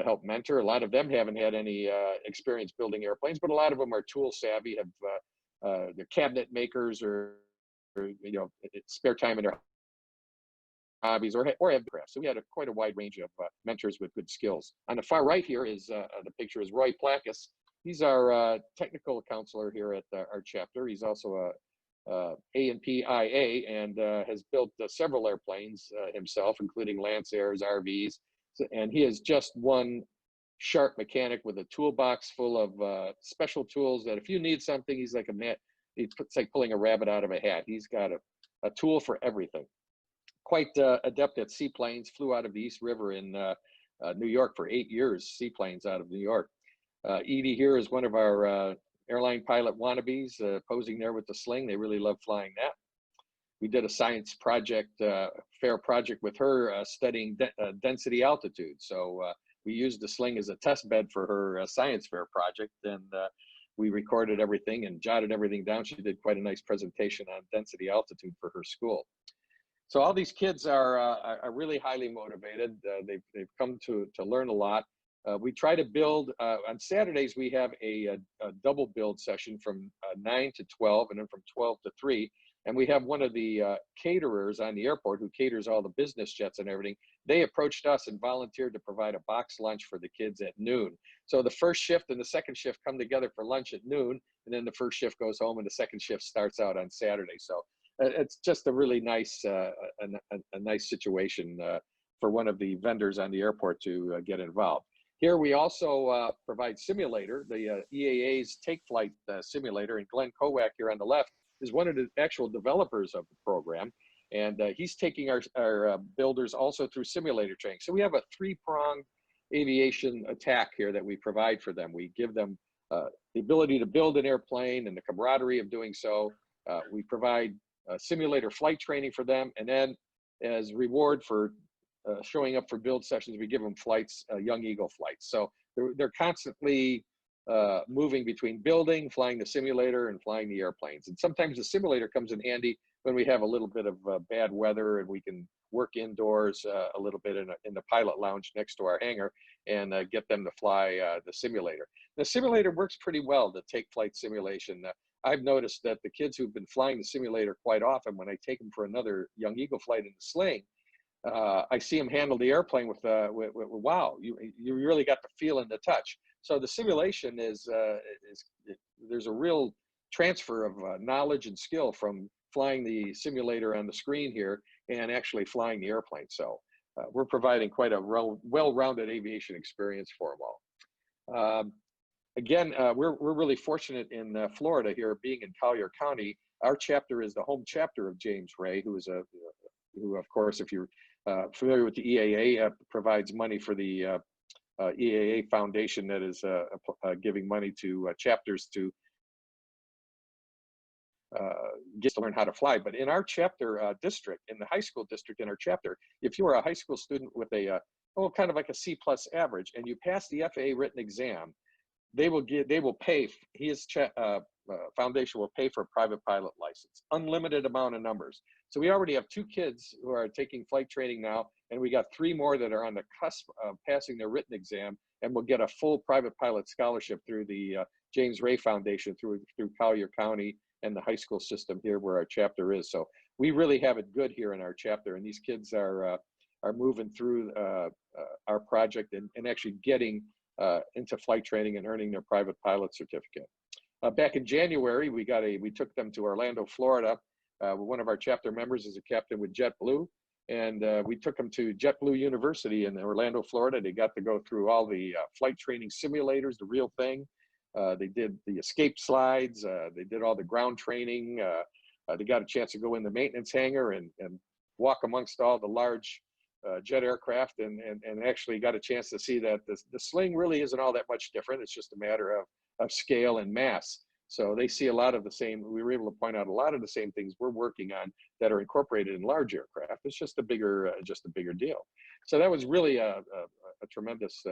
[SPEAKER 8] help mentor. A lot of them haven't had any experience building airplanes, but a lot of them are tool savvy, they're cabinet makers, or spare time in their hobbies, or have crafts. So we had quite a wide range of mentors with good skills. On the far right here is the picture is Roy Placus. He's our technical counselor here at our chapter. He's also a A&P-IA and has built several airplanes himself, including Lancers, RVs. And he is just one sharp mechanic with a toolbox full of special tools that if you need something, he's like it's like pulling a rabbit out of a hat. He's got a tool for everything. Quite adept at seaplanes, flew out of the East River in New York for 8 years, seaplanes out of New York. Edie here is one of our airline pilot wannabes, posing there with the sling. They really love flying that. We did a science project, fair project with her, studying density altitude. So we used the sling as a test bed for her science fair project, and we recorded everything and jotted everything down. She did quite a nice presentation on density altitude for her school. So all these kids are really highly motivated. They've come to learn a lot. We try to build, on Saturdays, we have a double build session from 9 to 12 and then from 12 to 3. And we have one of the caterers on the airport who caters all the business jets and everything. They approached us and volunteered to provide a box lunch for the kids at noon. So the first shift and the second shift come together for lunch at noon, and then the first shift goes home and the second shift starts out on Saturday. So it's just a really nice, a nice situation for one of the vendors on the airport to get involved. Here we also provide simulator, the EAA's Take Flight simulator, and Glenn Kowak here on the left is one of the actual developers of the program, and he's taking our builders also through simulator training. So we have a three-pronged aviation attack here that we provide for them. We give them the ability to build an airplane and the camaraderie of doing so. We provide simulator flight training for them, and then as reward for showing up for build sessions, we give them flights, Young Eagle flights. So they're constantly moving between building, flying the simulator, and flying the airplanes. And sometimes the simulator comes in handy when we have a little bit of bad weather and we can work indoors a little bit in the pilot lounge next to our hangar and get them to fly the simulator. The simulator works pretty well, the take flight simulation. I've noticed that the kids who've been flying the simulator quite often, when I take them for another Young Eagle flight in the sling, I see them handle the airplane with wow, you really got the feel and the touch. So the simulation there's a real transfer of knowledge and skill from flying the simulator on the screen here and actually flying the airplane. So we're providing quite a well-rounded aviation experience for them all. Again, we're really fortunate in Florida here, being in Collier County. Our chapter is the home chapter of James Ray, who of course, if you're familiar with the EAA, provides money for the EAA Foundation that is giving money to chapters to get to learn how to fly. But in our chapter district, in the high school district in our chapter, if you are a high school student with a kind of like a C+ average, and you pass the FAA written exam, they will pay. His foundation will pay for a private pilot license, unlimited amount of numbers. So we already have 2 kids who are taking flight training now, and we got 3 more that are on the cusp of passing their written exam, and will get a full private pilot scholarship through the James Ray Foundation through Collier County and the high school system here where our chapter is. So we really have it good here in our chapter, and these kids are moving through our project and actually getting into flight training and earning their private pilot certificate. Back in January, we took them to Orlando, Florida. One of our chapter members is a captain with JetBlue, and we took them to JetBlue University in Orlando, Florida. They got to go through all the flight training simulators, the real thing. They did the escape slides. They did all the ground training. They got a chance to go in the maintenance hangar and walk amongst all the large jet aircraft and actually got a chance to see that the sling really isn't all that much different. It's just a matter of scale and mass. So they see a lot of the same, we were able to point out a lot of the same things we're working on that are incorporated in large aircraft. It's just a bigger deal. So that was really a tremendous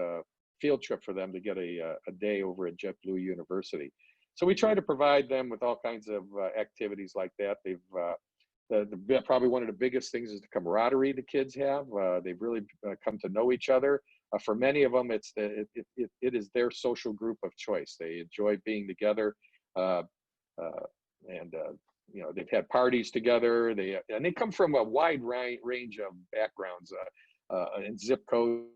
[SPEAKER 8] field trip for them to get a day over at JetBlue University. So we try to provide them with all kinds of activities like that. They've probably one of the biggest things is the camaraderie the kids have. They've really come to know each other. For many of them, it is their social group of choice. They enjoy being together, they've had parties together. And they come from a wide range of backgrounds and zip codes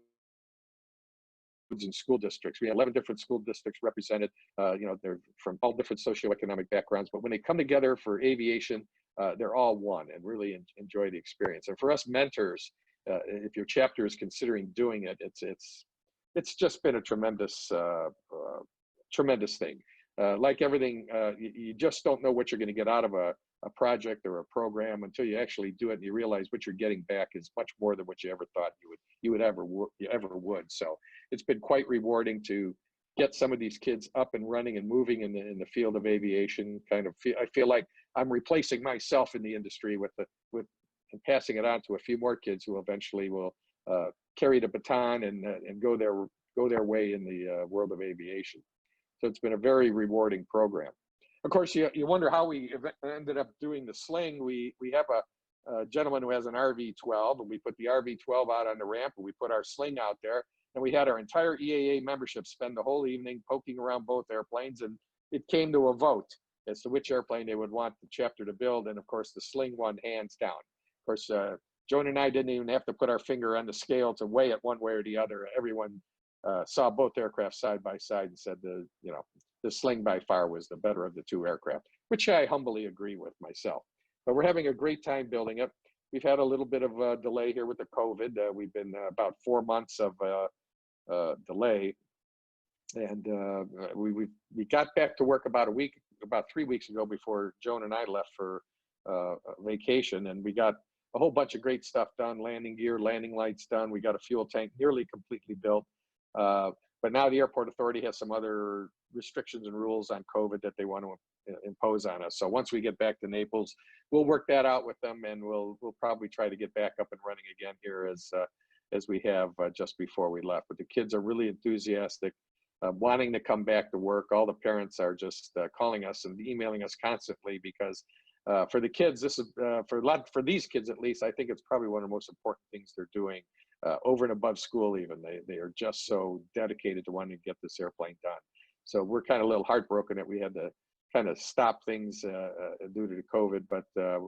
[SPEAKER 8] and school districts. We have 11 different school districts represented. They're from all different socioeconomic backgrounds. But when they come together for aviation, they're all one and really enjoy the experience. And for us mentors, if your chapter is considering doing it, it's just been a tremendous thing. Like everything, you just don't know what you're going to get out of a a project or a program until you actually do it and you realize what you're getting back is much more than what you ever thought you ever would. So it's been quite rewarding to get some of these kids up and running and moving in the field of aviation. I feel like I'm replacing myself in the industry with and passing it on to a few more kids who eventually will carry the baton and go their way in the world of aviation. So it's been a very rewarding program. Of course, you wonder how we ended up doing the sling. We have a gentleman who has an RV-12, and we put the RV-12 out on the ramp, and we put our sling out there, and we had our entire EAA membership spend the whole evening poking around both airplanes, and it came to a vote as to which airplane they would want the chapter to build, and of course, the sling won hands down. Of course, Joan and I didn't even have to put our finger on the scale to weigh it one way or the other. Everyone saw both aircraft side by side and said the sling by far was the better of the two aircraft, which I humbly agree with myself. But we're having a great time building it. We've had a little bit of a delay here with the COVID. We've been about 4 months of delay, and we got back to work about 3 weeks ago before Joan and I left for vacation, and we got a whole bunch of great stuff done, landing gear, landing lights done. We got a fuel tank nearly completely built. But now the airport authority has some other restrictions and rules on COVID that they want to impose on us. So once we get back to Naples, we'll work that out with them, and we'll probably try to get back up and running again here as we have just before we left. But the kids are really enthusiastic, wanting to come back to work. All the parents are just calling us and emailing us constantly because for the kids, this is for these kids at least, I think it's probably one of the most important things they're doing. Over and above school even, they are just so dedicated to wanting to get this airplane done. So we're kind of a little heartbroken that we had to kind of stop things due to the COVID, but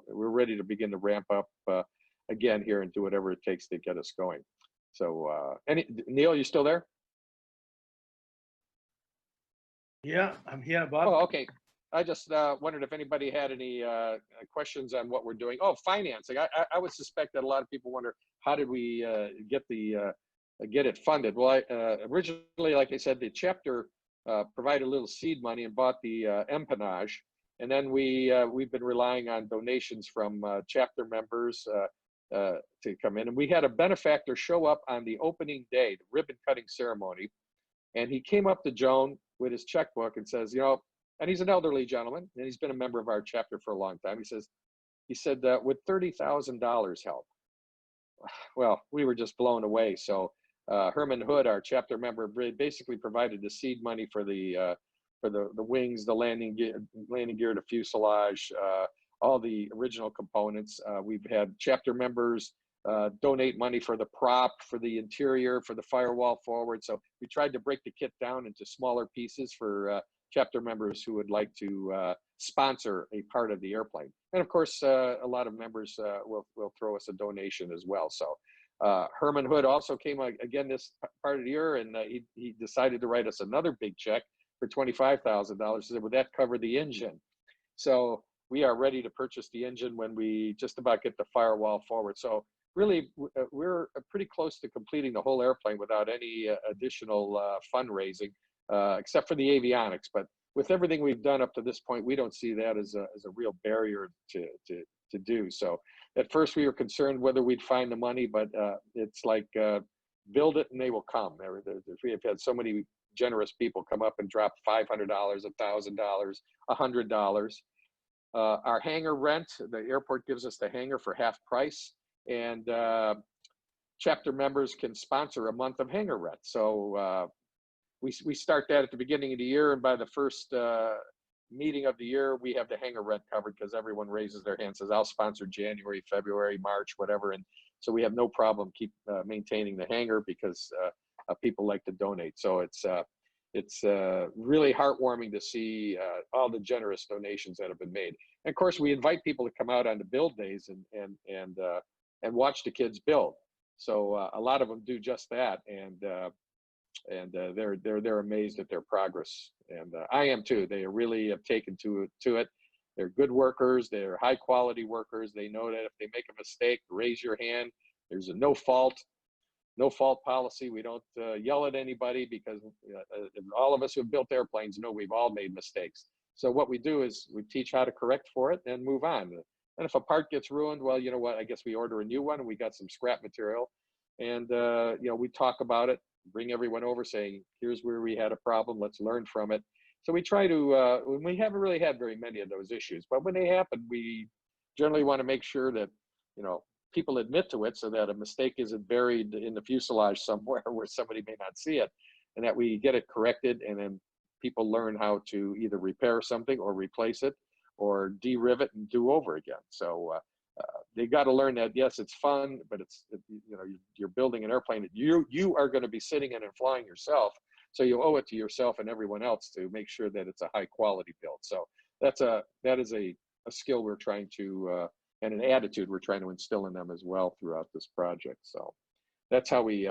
[SPEAKER 8] we're ready to begin to ramp up again here and do whatever it takes to get us going. So Neil, you still there?
[SPEAKER 1] Yeah, I'm here, Bob.
[SPEAKER 8] Oh, okay. I just wondered if anybody had any questions on what we're doing. Oh, financing. I would suspect that a lot of people wonder, how did we get it funded? Well, originally, like I said, the chapter provided a little seed money and bought the empennage, and then we've been relying on donations from chapter members to come in. And we had a benefactor show up on the opening day, the ribbon cutting ceremony, and he came up to Joan with his checkbook and says, and he's an elderly gentleman, and he's been a member of our chapter for a long time. He said, would $30,000 help? Well, we were just blown away. So Herman Hood, our chapter member, basically provided the seed money for the wings, the landing gear, the fuselage, all the original components. We've had chapter members donate money for the prop, for the interior, for the firewall forward. So we tried to break the kit down into smaller pieces for chapter members who would like to sponsor a part of the airplane. And of course, a lot of members will throw us a donation as well. So Herman Hood also came again this part of the year, and he decided to write us another big check for $25,000. He said, would that cover the engine? So we are ready to purchase the engine when we just about get the firewall forward. So really, we're pretty close to completing the whole airplane without any additional fundraising. Except for the avionics, but with everything we've done up to this point, we don't see that as a real barrier to do. So at first we were concerned whether we'd find the money, but it's like build it and they will come. We have had so many generous people come up and drop $500, $1,000, $100. Our hangar rent, the airport gives us the hangar for half price, and chapter members can sponsor a month of hangar rent. So we start that at the beginning of the year, and by the first meeting of the year, we have the hangar rent covered because everyone raises their hand, says, I'll sponsor January, February, March, whatever. And so we have no problem keep maintaining the hangar because people like to donate. So it's really heartwarming to see all the generous donations that have been made. And of course, we invite people to come out on the build days and watch the kids build. So a lot of them do just that, and they're amazed at their progress, and I am too. They really have taken to it. They're good workers. They're high quality workers. They know that if they make a mistake, raise your hand. There's a no fault policy. We don't yell at anybody because all of us who have built airplanes know we've all made mistakes. So what we do is we teach how to correct for it and move on. And if a part gets ruined, well, you know what, I guess we order a new one and we got some scrap material. And, you know, we talk about it, bring everyone over saying, here's where we had a problem, let's learn from it. So we try to, we haven't really had very many of those issues, but when they happen, we generally want to make sure that, you know, people admit to it so that a mistake isn't buried in the fuselage somewhere where somebody may not see it, and that we get it corrected, and then people learn how to either repair something or replace it or de-rivet and do over again. So they got to learn that, yes, it's fun, but it's, you know, you're building an airplane that you are going to be sitting in and flying yourself. So you owe it to yourself and everyone else to make sure that it's a high quality build. So that is a skill we're trying to, and an attitude we're trying to instill in them as well throughout this project. So that's how we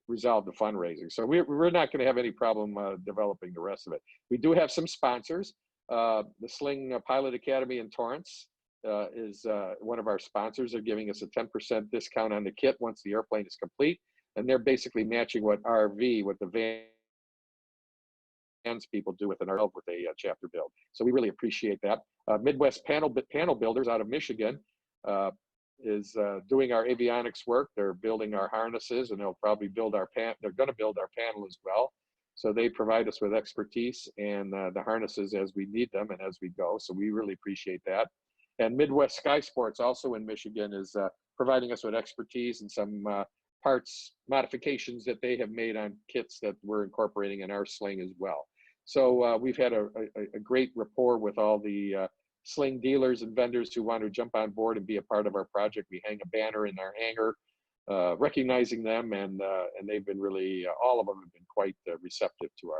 [SPEAKER 8] resolve the fundraising. So we're not going to have any problem developing the rest of it. We do have some sponsors. The Sling Pilot Academy in Torrance is one of our sponsors. They're giving us a 10% discount on the kit once the airplane is complete. And they're basically matching what the vans people do with an airplane with a chapter build. So we really appreciate that. Midwest Panel Builders out of Michigan is doing our avionics work. They're building our harnesses, and they'll probably build they're going to build our panel as well. So they provide us with expertise and the harnesses as we need them and as we go. So we really appreciate that. And Midwest Sky Sports, also in Michigan, is providing us with expertise and some parts modifications that they have made on kits that we're incorporating in our Sling as well. So we've had a great rapport with all the Sling dealers and vendors who want to jump on board and be a part of our project. We hang a banner in our hangar recognizing them, and they've been really, all of them have been quite receptive to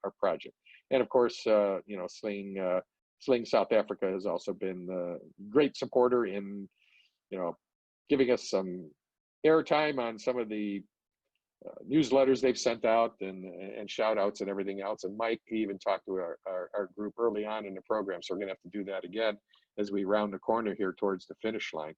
[SPEAKER 8] our project. And of course, you know, Sling South Africa has also been a great supporter in, you know, giving us some airtime on some of the newsletters they've sent out and shout outs and everything else. And Mike even talked to our group early on in the program. So we're gonna have to do that again as we round the corner here towards the finish line.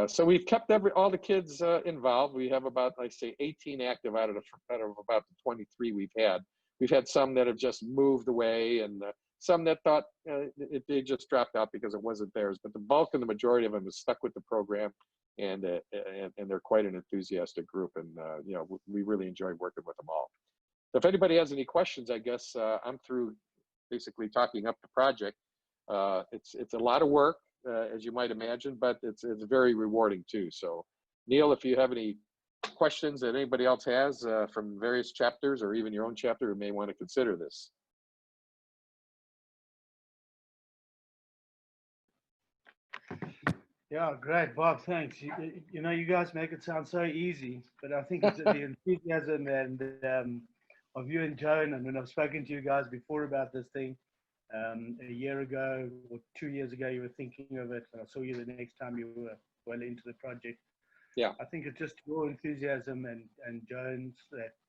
[SPEAKER 8] So we've kept all the kids involved. We have about, I say, 18 active out of about the 23 we've had. We've had some that have just moved away, and some that thought they just dropped out because it wasn't theirs. But the bulk and the majority of them have stuck with the program, and they're quite an enthusiastic group. And you know, we really enjoy working with them all. So if anybody has any questions, I guess I'm through basically talking up the project. It's a lot of work, as you might imagine, but it's very rewarding too. So Neil, if you have any questions that anybody else has from various chapters or even your own chapter who may want to consider this.
[SPEAKER 1] Yeah, great, Bob. Thanks. You know, you guys make it sound so easy, but I think it's the enthusiasm and of you and Joan. And when I've spoken to you guys before about this thing, a year ago or 2 years ago, you were thinking of it. I saw you the next time you were well into the project.
[SPEAKER 8] Yeah,
[SPEAKER 1] I think it's just your enthusiasm and Joan's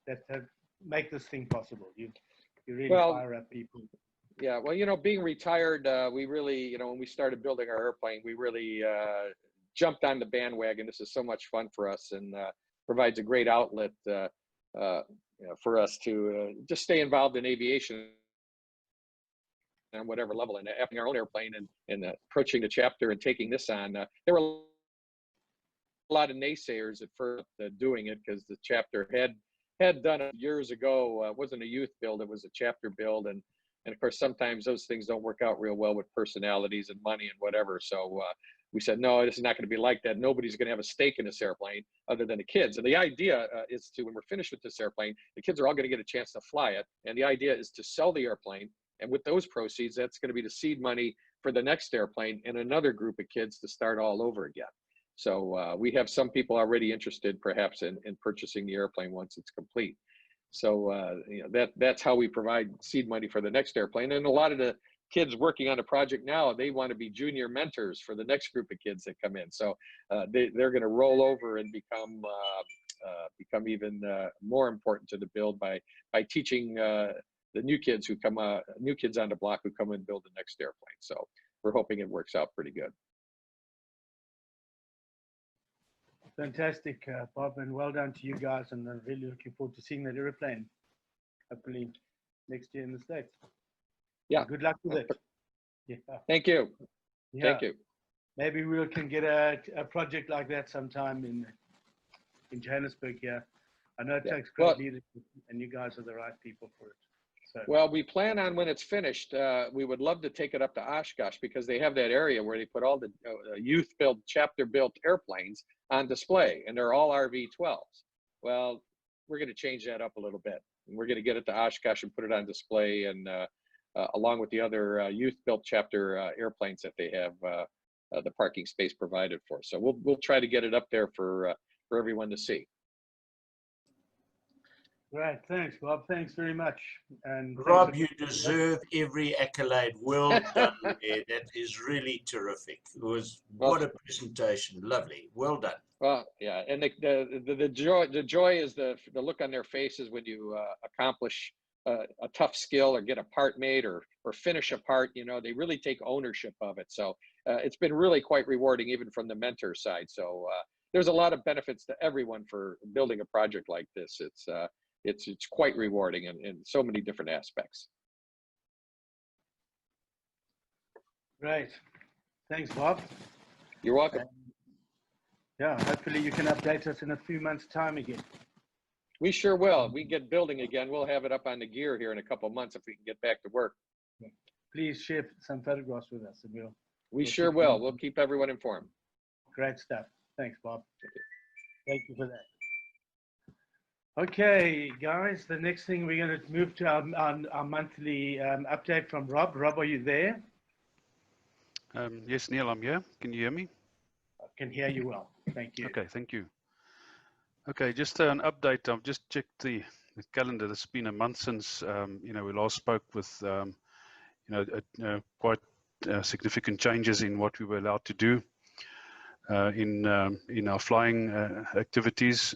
[SPEAKER 1] that have make this thing possible. You really fire up people.
[SPEAKER 8] Yeah, well, you know, being retired, we really, you know, when we started building our airplane, we really jumped on the bandwagon. This is so much fun for us, and provides a great outlet you know, for us to just stay involved in aviation on whatever level, and having our own airplane and approaching the chapter and taking this on. There were a lot of naysayers at first doing it because the chapter had done it years ago. It wasn't a youth build, it was a chapter build, and of course sometimes those things don't work out real well with personalities and money and whatever. So we said, no, this is not going to be like that. Nobody's going to have a stake in this airplane other than the kids. And the idea is to, when we're finished with this airplane, the kids are all going to get a chance to fly it. And the idea is to sell the airplane. And with those proceeds, that's going to be the seed money for the next airplane and another group of kids to start all over again. So we have some people already interested perhaps in purchasing the airplane once it's complete. So you know, that's how we provide seed money for the next airplane. And a lot of the kids working on the project now, they want to be junior mentors for the next group of kids that come in. So they're going to roll over and become even more important to the build by teaching the new kids who come new kids on the block who come and build the next airplane. So we're hoping it works out pretty good.
[SPEAKER 1] Fantastic, Bob, and well done to you guys. And I'm really looking forward to seeing that airplane, hopefully next year in the States.
[SPEAKER 8] Yeah.
[SPEAKER 1] Good luck with it. Yeah.
[SPEAKER 8] Thank you.
[SPEAKER 1] Yeah.
[SPEAKER 8] Thank you.
[SPEAKER 1] Maybe we can get a project like that sometime in Johannesburg here. I know it
[SPEAKER 8] Yeah.
[SPEAKER 1] takes great
[SPEAKER 8] Well,
[SPEAKER 1] leadership, and you guys are the right people for it. So.
[SPEAKER 8] well, we plan on when it's finished, we would love to take it up to Oshkosh because they have that area where they put all the youth-built, chapter-built airplanes on display, and they're all RV-12s. Well, we're going to change that up a little bit. We're going to get it to Oshkosh and put it on display, and along with the other youth-built chapter airplanes that they have the parking space provided for. So we'll try to get it up there for everyone to see.
[SPEAKER 1] Right, thanks, Bob. Thanks very much. And
[SPEAKER 2] Rob, you deserve every accolade. Well done there. That is really terrific. It was, what a presentation. Lovely. Well done.
[SPEAKER 8] Well, yeah, and the joy is the look on their faces when you accomplish a tough skill or get a part made or finish a part. You know, they really take ownership of it. So it's been really quite rewarding, even from the mentor side. So there's a lot of benefits to everyone for building a project like this. It's quite rewarding in so many different aspects.
[SPEAKER 1] Right. Thanks, Bob.
[SPEAKER 8] You're welcome.
[SPEAKER 1] Yeah, hopefully you can update us in a few months' time again.
[SPEAKER 8] We sure will. We get building again. We'll have it up on the gear here in a couple of months if we can get back to work.
[SPEAKER 1] Please share some photographs with us, and
[SPEAKER 8] we sure will. We'll keep everyone informed.
[SPEAKER 1] Great stuff. Thanks, Bob. Thank you for that. Okay, guys, the next thing we're going to move to our monthly update from Rob. Rob, are you there?
[SPEAKER 9] Yes, Neil, I'm here. Can you hear me?
[SPEAKER 1] I can hear you well. Thank you.
[SPEAKER 9] Okay, thank you. Okay, just an update. I've just checked the calendar. It's been a month since we last spoke with quite significant changes in what we were allowed to do in our flying activities.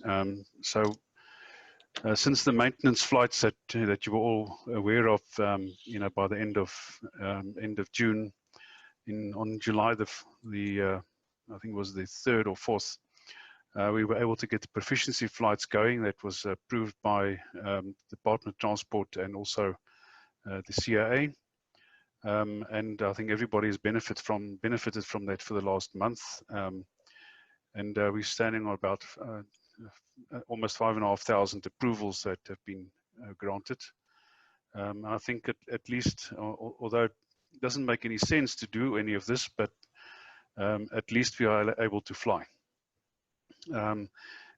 [SPEAKER 9] Since the maintenance flights that you were all aware of, by the end of June, on July the I think it was the 3rd or 4th, we were able to get the proficiency flights going. That was approved by the Department of Transport and also the CAA. And I think everybody has benefited from that for the last month. And we're standing on about almost 5,500 approvals that have been granted. I think at least, although it doesn't make any sense to do any of this, but at least we are able to fly. The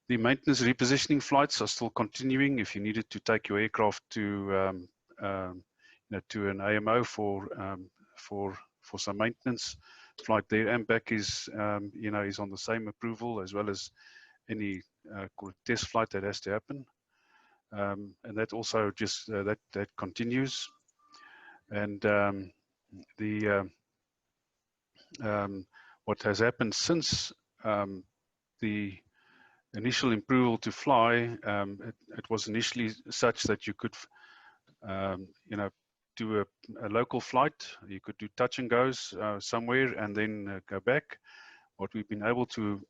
[SPEAKER 9] maintenance repositioning flights are still continuing. If you needed to take your aircraft to an AMO for some maintenance, flight there and back is is on the same approval, as well as any test flight that has to happen, and that also just that continues. And what has happened since the initial approval to fly, it was initially such that you could do a local flight. You could do touch and goes somewhere and then go back. What we've been able to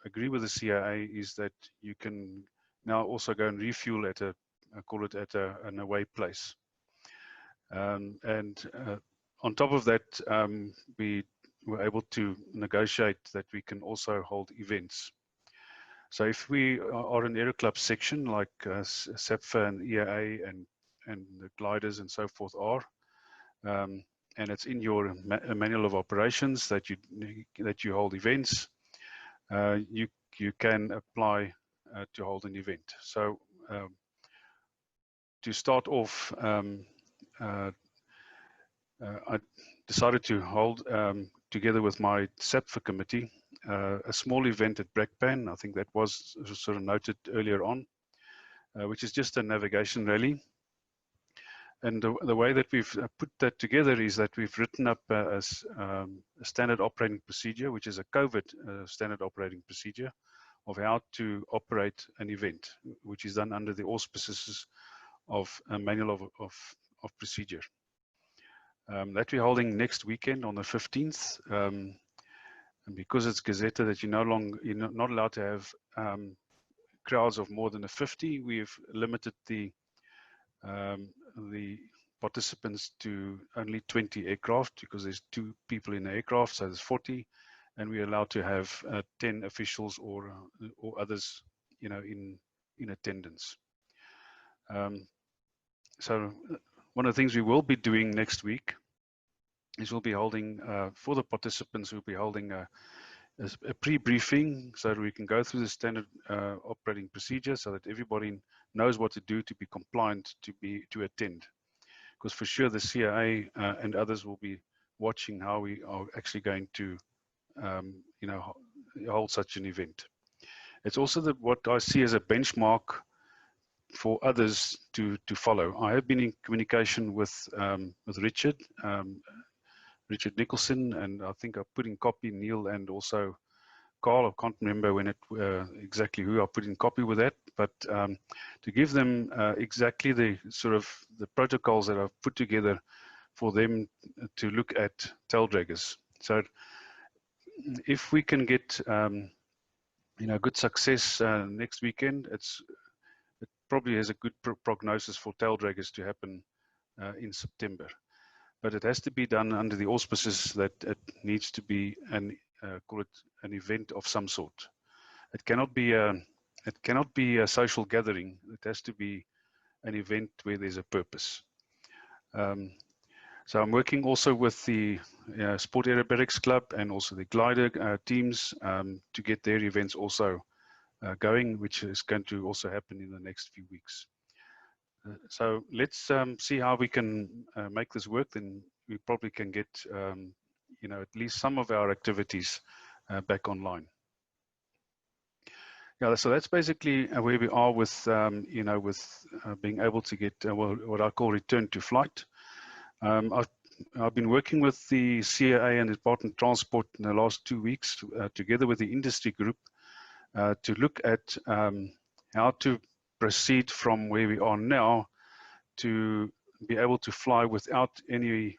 [SPEAKER 9] agree with the CAA is that you can now also go and refuel at an away place. And on top of that, we were able to negotiate that we can also hold events. So if we are an Aero Club section like SAPFA and EAA and the gliders and so forth are, and it's in your manual of operations that you hold events, you can apply to hold an event. So to start off, I decided to hold, together with my SAPFA committee, a small event at Brakpan. I think that was sort of noted earlier on, which is just a navigation rally. And the way that we've put that together is that we've written up a standard operating procedure, which is a COVID standard operating procedure of how to operate an event, which is done under the auspices of a manual of procedure. That we're holding next weekend on the 15th. And because it's Gazetta that you're not allowed to have crowds of more than 50, we've limited the participants to only 20 aircraft because there's 2 people in the aircraft, so there's 40, and we're allowed to have 10 officials or others, you know, in attendance. So one of the things we will be doing next week is we'll be holding, for the participants, we'll be holding a pre-briefing so that we can go through the standard operating procedure so that everybody knows what to do to be compliant to attend. Because for sure the CAA and others will be watching how we are actually going to you know, hold such an event. It's also what I see as a benchmark for others to follow. I have been in communication with Richard, Richard Nicholson, and I think I put in copy Neil and also Carl. I can't remember when it exactly who I put in copy with that, but to give them exactly the sort of the protocols that I've put together for them to look at tail draggers. So if we can get you know, good success next weekend, it probably has a good prognosis for tail draggers to happen in September. But it has to be done under the auspices that it needs to be call it an event of some sort. It cannot be a social gathering. It has to be an event where there's a purpose. So I'm working also with the Sport Aerobatics Club and also the glider teams to get their events also going, which is going to also happen in the next few weeks. So let's see how we can make this work. Then we probably can get you know, at least some of our activities back online. Yeah, so that's basically where we are with you know, with being able to get what I call return to flight. I've been working with the CAA and the Department of Transport in the last 2 weeks together with the industry group to look at how to proceed from where we are now to be able to fly without any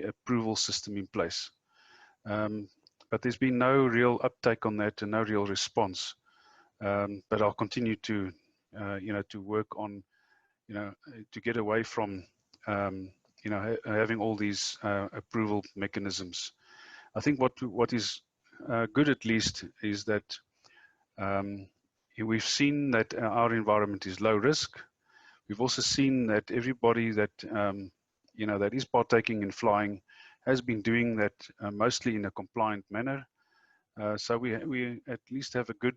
[SPEAKER 9] approval system in place. But there's been no real uptake on that and no real response. But I'll continue to you know, to work on, you know, to get away from you know, having all these approval mechanisms. I think what is good at least is that we've seen that our environment is low risk. We've also seen that everybody that you know, that is partaking in flying has been doing that mostly in a compliant manner. So we at least have a good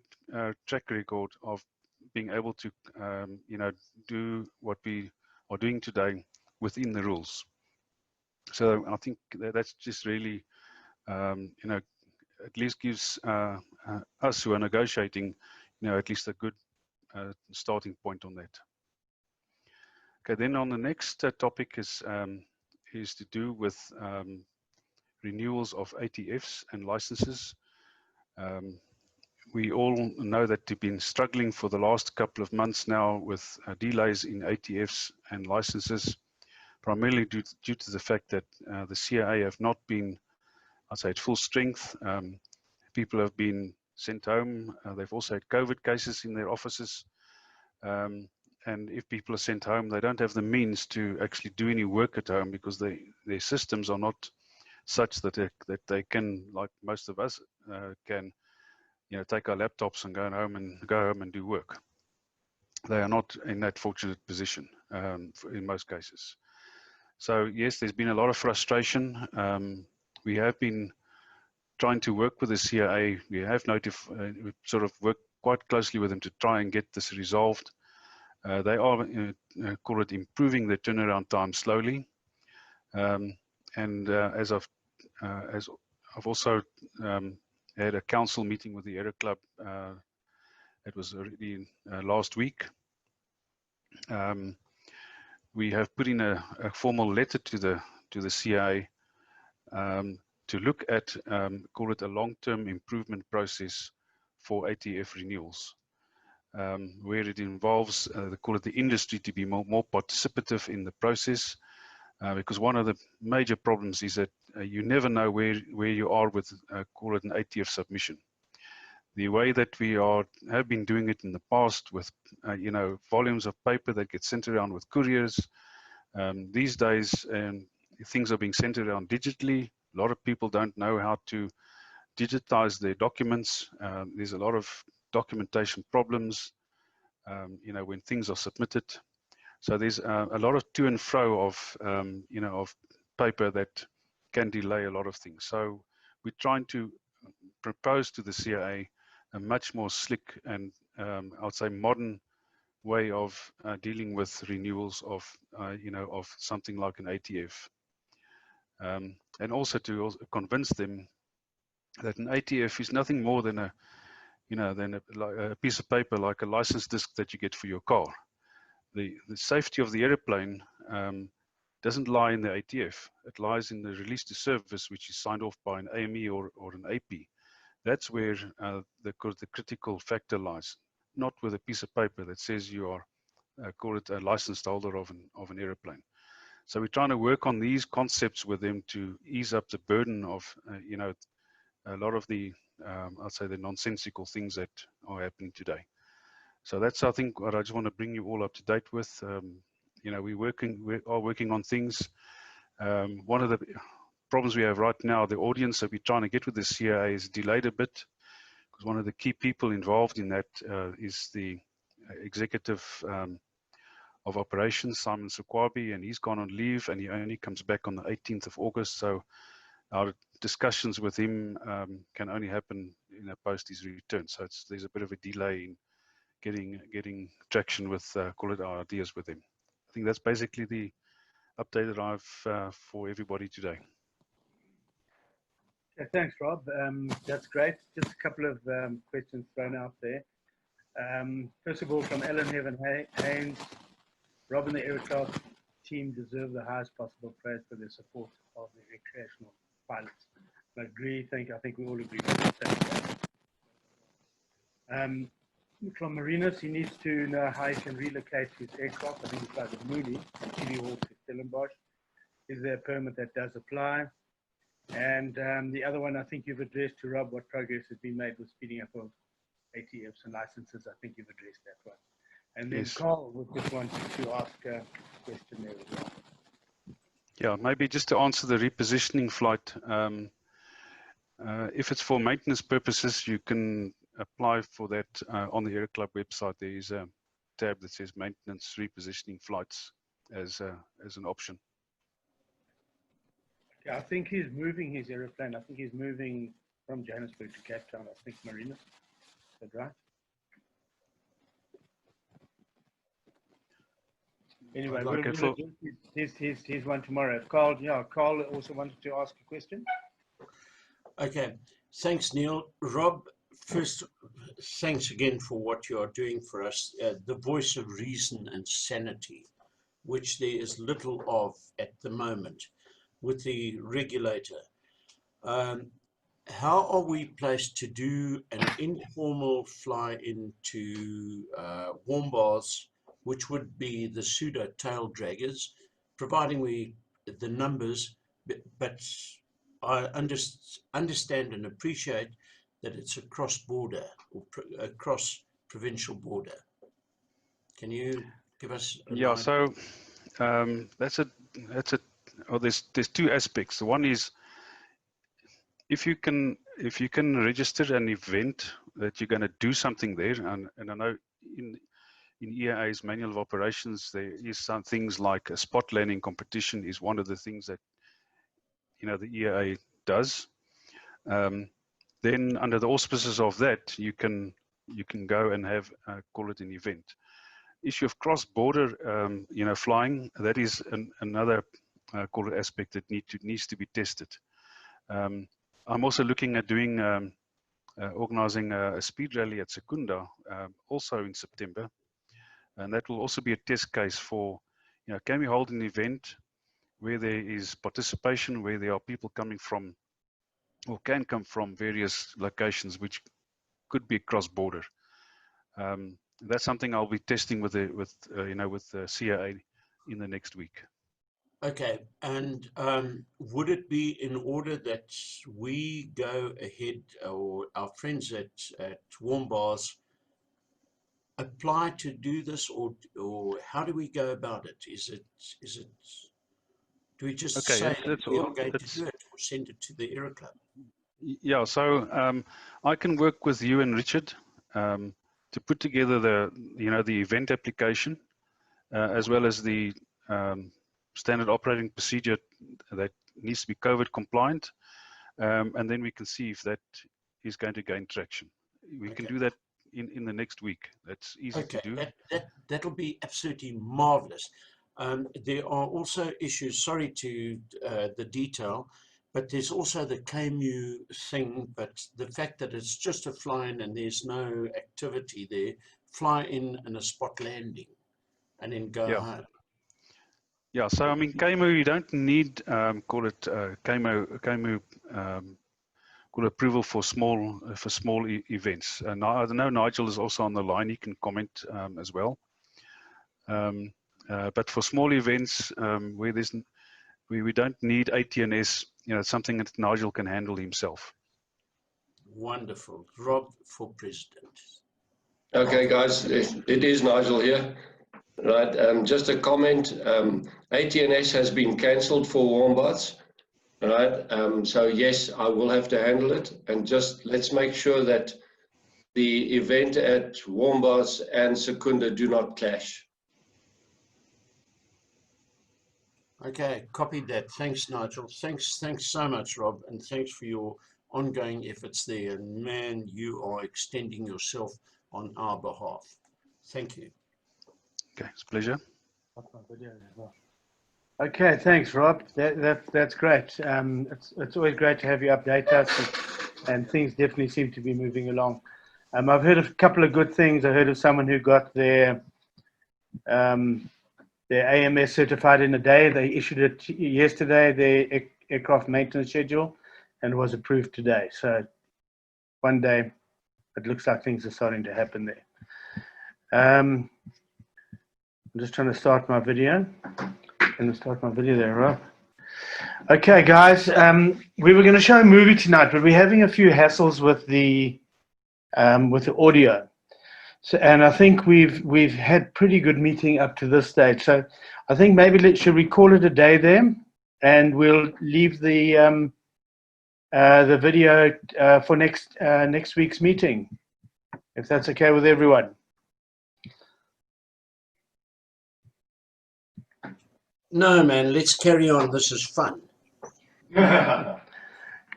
[SPEAKER 9] track record of being able to you know, do what we are doing today within the rules. So I think that's just really you know, at least gives us who are negotiating, you know, at least a good starting point on that. Okay, then on the next topic is to do with renewals of ATFs and licenses. We all know that we've been struggling for the last couple of months now with delays in ATFs and licenses, primarily due to the fact that the CAA have not been, I'd say, at full strength. People have been sent home. They've also had COVID cases in their offices. And if people are sent home, they don't have the means to actually do any work at home because their systems are not such that they can, like most of us can, you know, take our laptops and go home and do work. They are not in that fortunate position in most cases. So yes, there's been a lot of frustration. We have been trying to work with the CAA. We have we sort of worked quite closely with them to try and get this resolved. They are, call it, improving their turnaround time slowly. And as I've also had a council meeting with the Aero Club. It was already last week. We have put in a formal letter to the CAA to look at, call it, a long-term improvement process for ATF renewals, where it involves, call it, the industry to be more participative in the process, because one of the major problems is that you never know where you are with, call it, an ATF submission. The way that we have been doing it in the past with, you know, volumes of paper that get sent around with couriers, These days, things are being sent around digitally. A lot of people don't know how to digitize their documents. There's a lot of documentation problems, when things are submitted. So there's a lot of to and fro of, of paper that can delay a lot of things. So we're trying to propose to the CIA a much more slick and I would say modern way of dealing with renewals of, of something like an ATF. And also to convince them that an ATF is nothing more than a piece of paper, like a license disc that you get for your car. The safety of the airplane doesn't lie in the ATF. It lies in the release to service, which is signed off by an AME or an AP. That's where the critical factor lies, not with a piece of paper that says you are, call it a licensed holder of an airplane. So we're trying to work on these concepts with them to ease up the burden of, a lot of the, I'd say the nonsensical things that are happening today. So that's, I think, what I just want to bring you all up to date with. We are working on things. One of the problems we have right now, the audience that we're trying to get with the CIA is delayed a bit, because one of the key people involved in that is the executive of operations, Simon Sukwabi, and he's gone on leave and he only comes back on the 18th of August. So our discussions with him can only happen post his return. So there's a bit of a delay in getting traction with, call it, our ideas with him. I think that's basically the update that I've for everybody today.
[SPEAKER 1] Okay, thanks, Rob. That's great. Just a couple of questions thrown out there. First of all, from Ellen Heaven Haynes, Rob and the aircraft team deserve the highest possible praise for their support of the recreational pilots. I agree. I think we all agree with that. From Marinas, he needs to know how he can relocate his aircraft. I think it's like the Mooney from Chili Hall to Stellenbosch. Is there a permit that does apply? And the other one, I think you've addressed to Rob, what progress has been made with speeding up of ATFs and licenses. I think you've addressed that one. And then
[SPEAKER 9] Yes.
[SPEAKER 1] Carl would just want to ask a question there as well.
[SPEAKER 9] Yeah, maybe just to answer the repositioning flight. If it's for maintenance purposes, you can apply for that on the Air Club website. There is a tab that says maintenance repositioning flights as an option.
[SPEAKER 1] Yeah, I think he's moving his aeroplane. I think he's moving from Johannesburg to Cape Town. I think Marinas. Is that right? Anyway, we'll here's one tomorrow. Carl, yeah, Carl also wanted to ask a question.
[SPEAKER 2] Okay, thanks, Neil. Rob, first, thanks again for what you are doing for us. The voice of reason and sanity, which there is little of at the moment with the regulator. How are we placed to do an informal fly into warm baths, which would be the pseudo tail draggers, providing the numbers, but I understand and appreciate that it's a cross-border or a cross-provincial border. Can you give us a
[SPEAKER 9] Yeah,
[SPEAKER 2] line?
[SPEAKER 9] so there's two aspects. The one is if you can register an event that you're going to do something there, and I know in EAA's manual of operations there is some things like a spot landing competition is one of the things that the EAA does. Then under the auspices of that, you can go and have call it an event. Issue of cross-border flying, that is another call it aspect that needs to be tested. I'm also looking at doing organizing a speed rally at Secunda also in September, and that will also be a test case for can we hold an event where there is participation, where there are people coming from or can come from various locations, which could be cross-border. That's something I'll be testing with the CIA in the next week.
[SPEAKER 2] Okay, and would it be in order that we go ahead, or our friends at Warm Bars apply to do this, or how do we go about it? Is it do we just
[SPEAKER 9] Okay,
[SPEAKER 2] say
[SPEAKER 9] it's
[SPEAKER 2] we
[SPEAKER 9] all,
[SPEAKER 2] are going to
[SPEAKER 9] it's
[SPEAKER 2] do it, or send it to the Aero Club?
[SPEAKER 9] yeah. So I can work with you and Richard to put together the the event application as well as the standard operating procedure that needs to be COVID compliant, and then we can see if that is going to gain traction. We can do that in the next week. That's easy to do.
[SPEAKER 2] That'll be absolutely marvelous. There are also issues, sorry to the detail, but there's also the KMU thing, but the fact that it's just a fly-in and there's no activity there, fly in and a spot landing, and then go home.
[SPEAKER 9] Yeah, so I mean, KMU, you don't need call it KMU call approval for small events. And I know Nigel is also on the line; he can comment as well. But for small events where we don't need ATNS, it's something that Nigel can handle himself.
[SPEAKER 2] Wonderful, Rob for president.
[SPEAKER 10] Okay, guys, it is Nigel here. Right, just a comment. ATNS has been cancelled for Wombats. Right, so yes, I will have to handle it, and just let's make sure that the event at Wombats and Secunda do not clash.
[SPEAKER 2] Okay, copied that. Thanks, Nigel. Thanks so much, Rob, and thanks for your ongoing efforts there. And man, you are extending yourself on our behalf. Thank you.
[SPEAKER 9] Okay, it's a pleasure.
[SPEAKER 1] Okay, thanks, Rob. That's great. It's always great to have you update us, and things definitely seem to be moving along. I've heard of a couple of good things. I heard of someone who got their AMS certified in a day. They issued it yesterday, their aircraft maintenance schedule, and was approved today. So one day, it looks like things are starting to happen there. I'm just trying to start my video. Going to start my video there, Rob. Okay, guys, we were going to show a movie tonight, but we're having a few hassles with the audio. So, and I think we've had pretty good meeting up to this stage. So I think maybe should we call it a day there, and we'll leave the video for next week's meeting, if that's okay with everyone.
[SPEAKER 2] No, man, let's carry on. This is fun.
[SPEAKER 1] Yeah,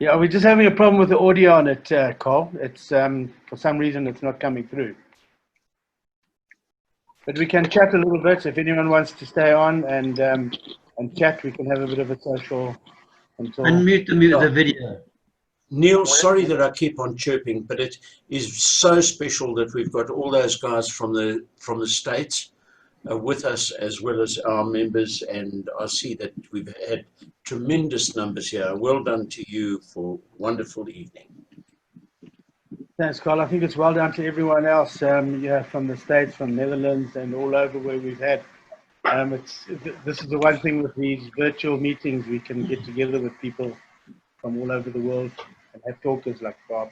[SPEAKER 1] we're just having a problem with the audio on it, Carl. It's for some reason it's not coming through. But we can chat a little bit. So if anyone wants to stay on and chat, we can have a bit of a social.
[SPEAKER 11] Unmute the video.
[SPEAKER 2] Neil, sorry that I keep on chirping, but it is so special that we've got all those guys from the States with us, as well as our members, and I see that we've had tremendous numbers here. Well done to you for a wonderful evening.
[SPEAKER 1] Thanks, Carl. I think it's well done to everyone else, yeah, from the States, from Netherlands, and all over where we've had. This is the one thing with these virtual meetings, we can get together with people from all over the world and have talkers like Bob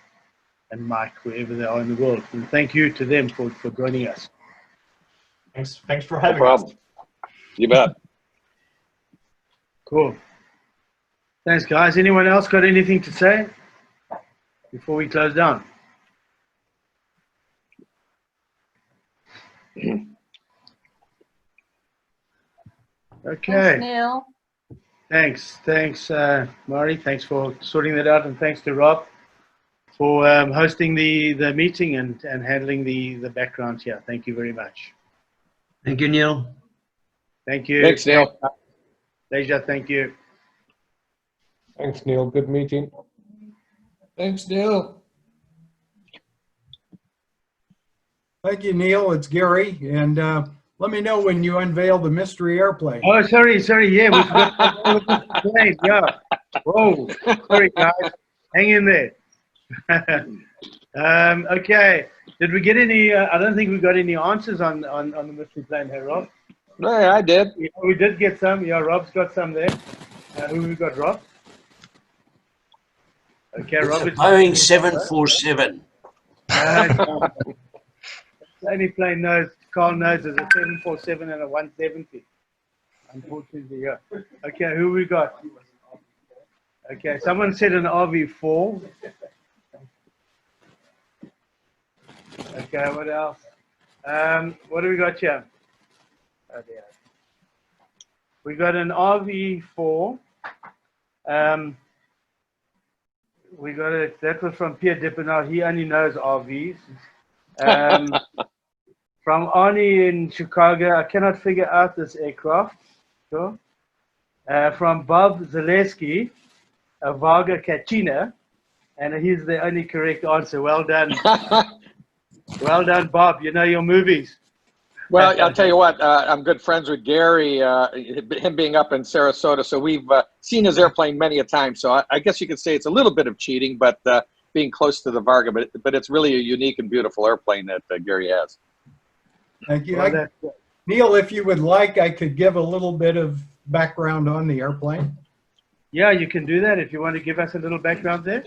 [SPEAKER 1] and Mike, wherever they are in the world. And thank you to them for joining us.
[SPEAKER 11] Thanks for having us.
[SPEAKER 8] No problem. You bet.
[SPEAKER 1] Cool. Thanks, guys. Anyone else got anything to say before we close down? Okay.
[SPEAKER 12] Thanks, Neil.
[SPEAKER 1] Thanks, Mari. Thanks for sorting that out, and thanks to Rob for hosting the meeting and handling the background here. Thank you very much.
[SPEAKER 11] Thank you, Neil.
[SPEAKER 1] Thank you.
[SPEAKER 8] Thanks, Neil.
[SPEAKER 1] Pleasure. Thank you.
[SPEAKER 4] Thanks, Neil. Good meeting.
[SPEAKER 13] Thanks, Neil. Thank you, Neil. It's Gary, and let me know when you unveil the mystery airplane.
[SPEAKER 1] Oh, sorry. Yeah, we forgot the plane. Yeah. Whoa. Sorry, guys. Hang in there. Okay. Did we get any? I don't think we got any answers on the mystery plane here, Rob.
[SPEAKER 8] No, I did.
[SPEAKER 1] Yeah, we did get some. Yeah, Rob's got some there. Who we got, Rob? Okay,
[SPEAKER 2] It's
[SPEAKER 1] Rob.
[SPEAKER 2] a Boeing 747.
[SPEAKER 1] The only plane knows, Carl knows is a 747 and a 170. Unfortunately, yeah. Okay, who we got? Okay, someone said an RV4. Okay, what else? What do we got here? Oh, dear. We got an RV4. We got it. That was from Pierre Dippenau. He only knows RVs. From Arnie in Chicago. I cannot figure out this aircraft. Sure. From Bob Zaleski, a Varga Kachina, and he's the only correct answer. Well done. Well done, Bob. You know your movies.
[SPEAKER 8] Well, I'll tell you what, I'm good friends with Gary, him being up in Sarasota, so we've seen his airplane many a time. So I guess you could say it's a little bit of cheating, but being close to the Varga, but it's really a unique and beautiful airplane that Gary has.
[SPEAKER 13] Thank you.
[SPEAKER 1] Well,
[SPEAKER 13] Neil, if you would like, I could give a little bit of background on the airplane.
[SPEAKER 1] yeah, you can do that if you want to give us a little background there.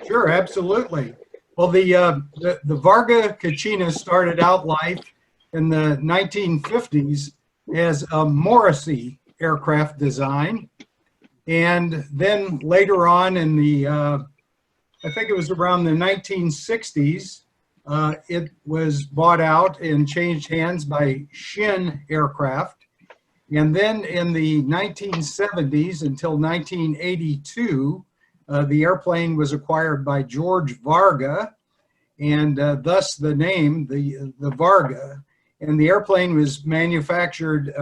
[SPEAKER 13] Sure, absolutely. Well, the Varga Kachina started out life in the 1950s as a Morrissey aircraft design. And then later on in the, I think it was around the 1960s, it was bought out and changed hands by Shin Aircraft. And then in the 1970s until 1982, the airplane was acquired by George Varga, and thus the name, the Varga. And the airplane was manufactured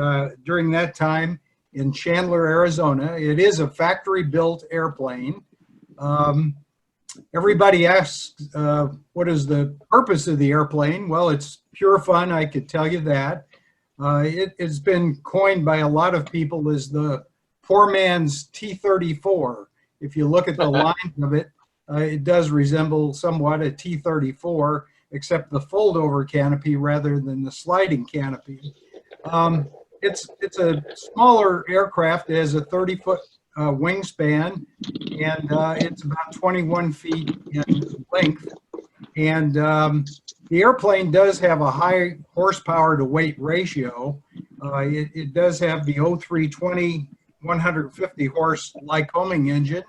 [SPEAKER 13] during that time in Chandler, Arizona. It is a factory-built airplane. Everybody asks, what is the purpose of the airplane? Well, it's pure fun, I could tell you that. It's been coined by a lot of people as the poor man's T-34. If you look at the lines of it, it does resemble somewhat a T-34, except the fold-over canopy rather than the sliding canopy. It's a smaller aircraft. It has a 30-foot wingspan, and it's about 21 feet in length. And the airplane does have a high horsepower to weight ratio. It does have the 0320 150 horse Lycoming engine,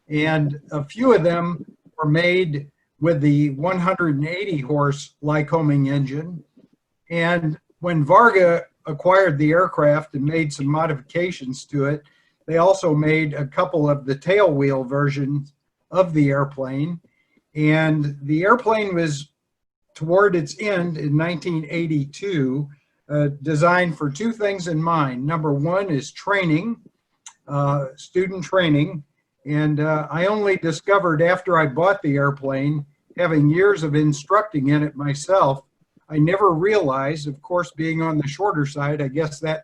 [SPEAKER 13] and a few of them were made with the 180 horse Lycoming engine. And when Varga acquired the aircraft and made some modifications to it, they also made a couple of the tailwheel versions of the airplane. And the airplane was toward its end in 1982, designed for two things in mind. Number one is training, student training. And I only discovered after I bought the airplane, having years of instructing in it myself, I never realized, of course, being on the shorter side, I guess that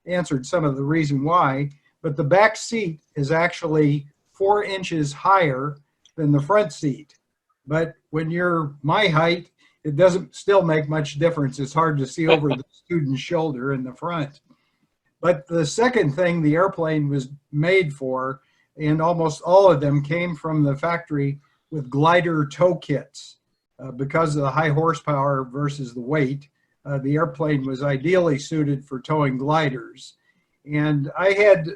[SPEAKER 13] answered some of the reason why, but the back seat is actually 4 inches higher than the front seat. But when you're my height, it doesn't still make much difference. It's hard to see over the student's shoulder in the front. But the second thing the airplane was made for, and almost all of them came from the factory with glider tow kits. Because of the high horsepower versus the weight, the airplane was ideally suited for towing gliders. And I had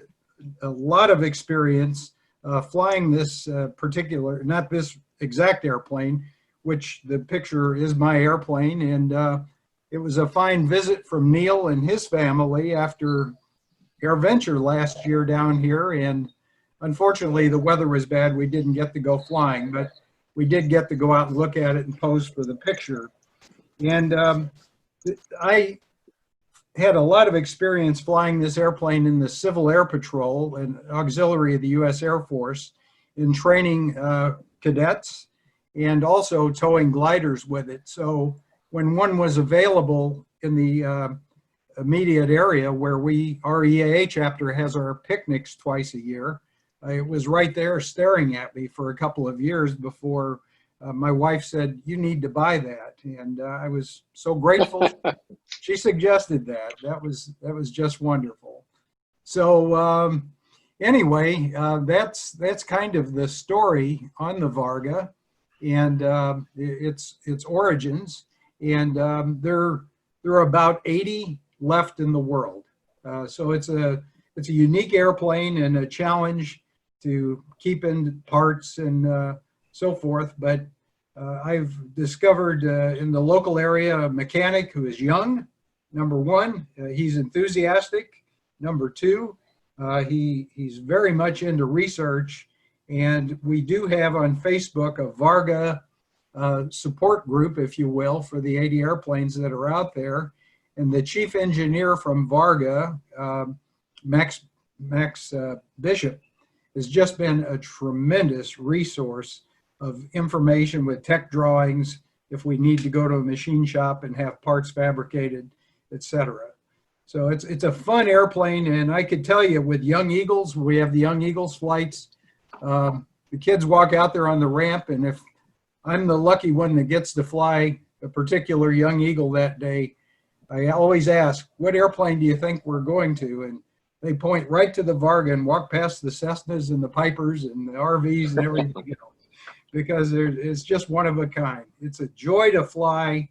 [SPEAKER 13] a lot of experience flying this particular, not this exact airplane, which the picture is my airplane. And it was a fine visit from Neil and his family after AirVenture last year down here. And unfortunately, the weather was bad. We didn't get to go flying, but we did get to go out and look at it and pose for the picture. And I had a lot of experience flying this airplane in the Civil Air Patrol and auxiliary of the U.S. Air Force in training cadets and also towing gliders with it. So when one was available in the immediate area where our EAA chapter has our picnics twice a year, it was right there staring at me for a couple of years before my wife said, "You need to buy that." And I was so grateful she suggested that. That was just wonderful. So anyway, that's kind of the story on the Varga and its origins. and there are about 80 left in the world. So it's a unique airplane and a challenge to keep in parts and so forth. But I've discovered in the local area a mechanic who is young. Number one, he's enthusiastic. Number two, he's very much into research. And we do have on Facebook a Varga support group, if you will, for the 80 airplanes that are out there. And the chief engineer from Varga, Max Bishop, has just been a tremendous resource of information with tech drawings if we need to go to a machine shop and have parts fabricated, etc. So it's a fun airplane, and I could tell you with Young Eagles, we have the Young Eagles flights. The kids walk out there on the ramp, and if I'm the lucky one that gets to fly a particular Young Eagle that day, I always ask, what airplane do you think we're going to? And they point right to the Varga and walk past the Cessnas and the Pipers and the RVs and everything else, because it's just one of a kind. It's a joy to fly.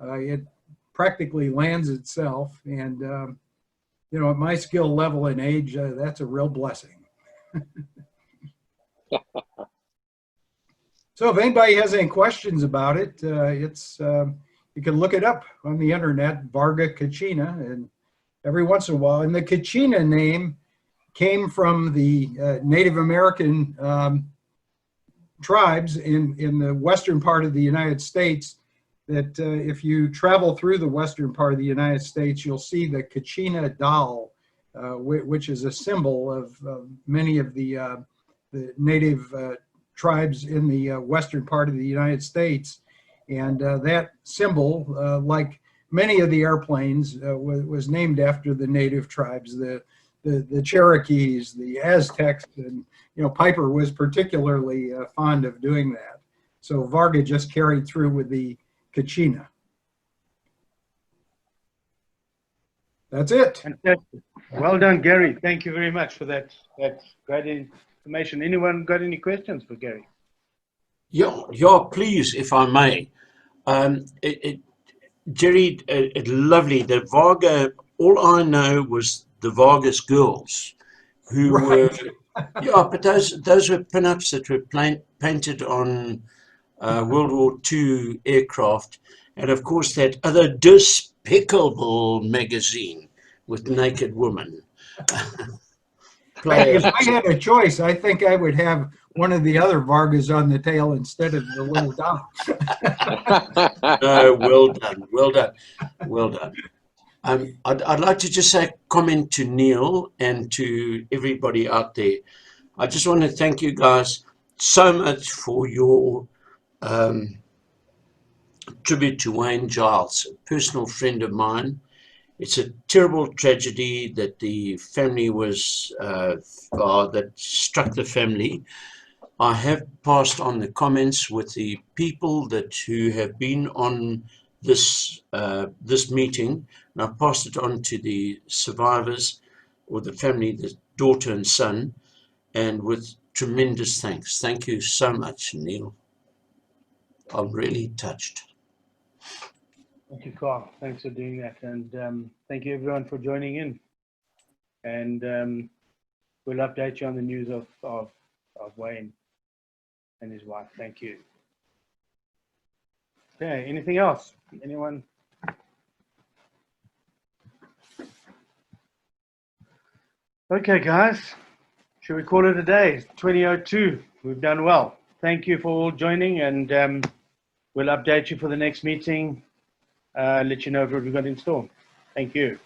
[SPEAKER 13] It practically lands itself. And, you know, at my skill level and age, that's a real blessing. So if anybody has any questions about it, you can look it up on the internet, Varga Kachina, and every once in a while. And the Kachina name came from the Native American tribes in the western part of the United States, that if you travel through the western part of the United States, you'll see the Kachina doll, which is a symbol of many of the native tribes in the western part of the United States. And that symbol, like many of the airplanes, was named after the native tribes, the Cherokees, the Aztecs, and Piper was particularly fond of doing that. So Varga just carried through with the Kachina. That's it.
[SPEAKER 1] Fantastic. Well done, Gary. Thank you very much for that great information. Anyone got any questions for Gary?
[SPEAKER 2] Yeah, please, if I may. Jerry, lovely. The Varga, all I know was the Vargas girls, who were, yeah, but those were pin-ups that were painted on World War II aircraft, and of course that other despicable magazine with naked women.
[SPEAKER 13] If I had a choice, I think I would have one of the other Vargas on the tail instead of the little doll.
[SPEAKER 2] No, well done, well done, well done. I'd like to just say a comment to Neil and to everybody out there. I just want to thank you guys so much for your tribute to Wayne Giles, a personal friend of mine. It's a terrible tragedy that the family was, that struck the family. I have passed on the comments with the people who have been on this meeting, and I passed it on to the survivors or the family, the daughter and son, and with tremendous thanks. Thank you so much, Neil. I'm really touched.
[SPEAKER 1] Thank you, Carl. Thanks for doing that. And thank you, everyone, for joining in. And we'll update you on the news of Wayne and his wife. Thank you. Okay, anything else? Anyone? Okay, guys. Should we call it a day? 20:02. We've done well. Thank you for all joining, and we'll update you for the next meeting. Let you know what we've got in store. Thank you.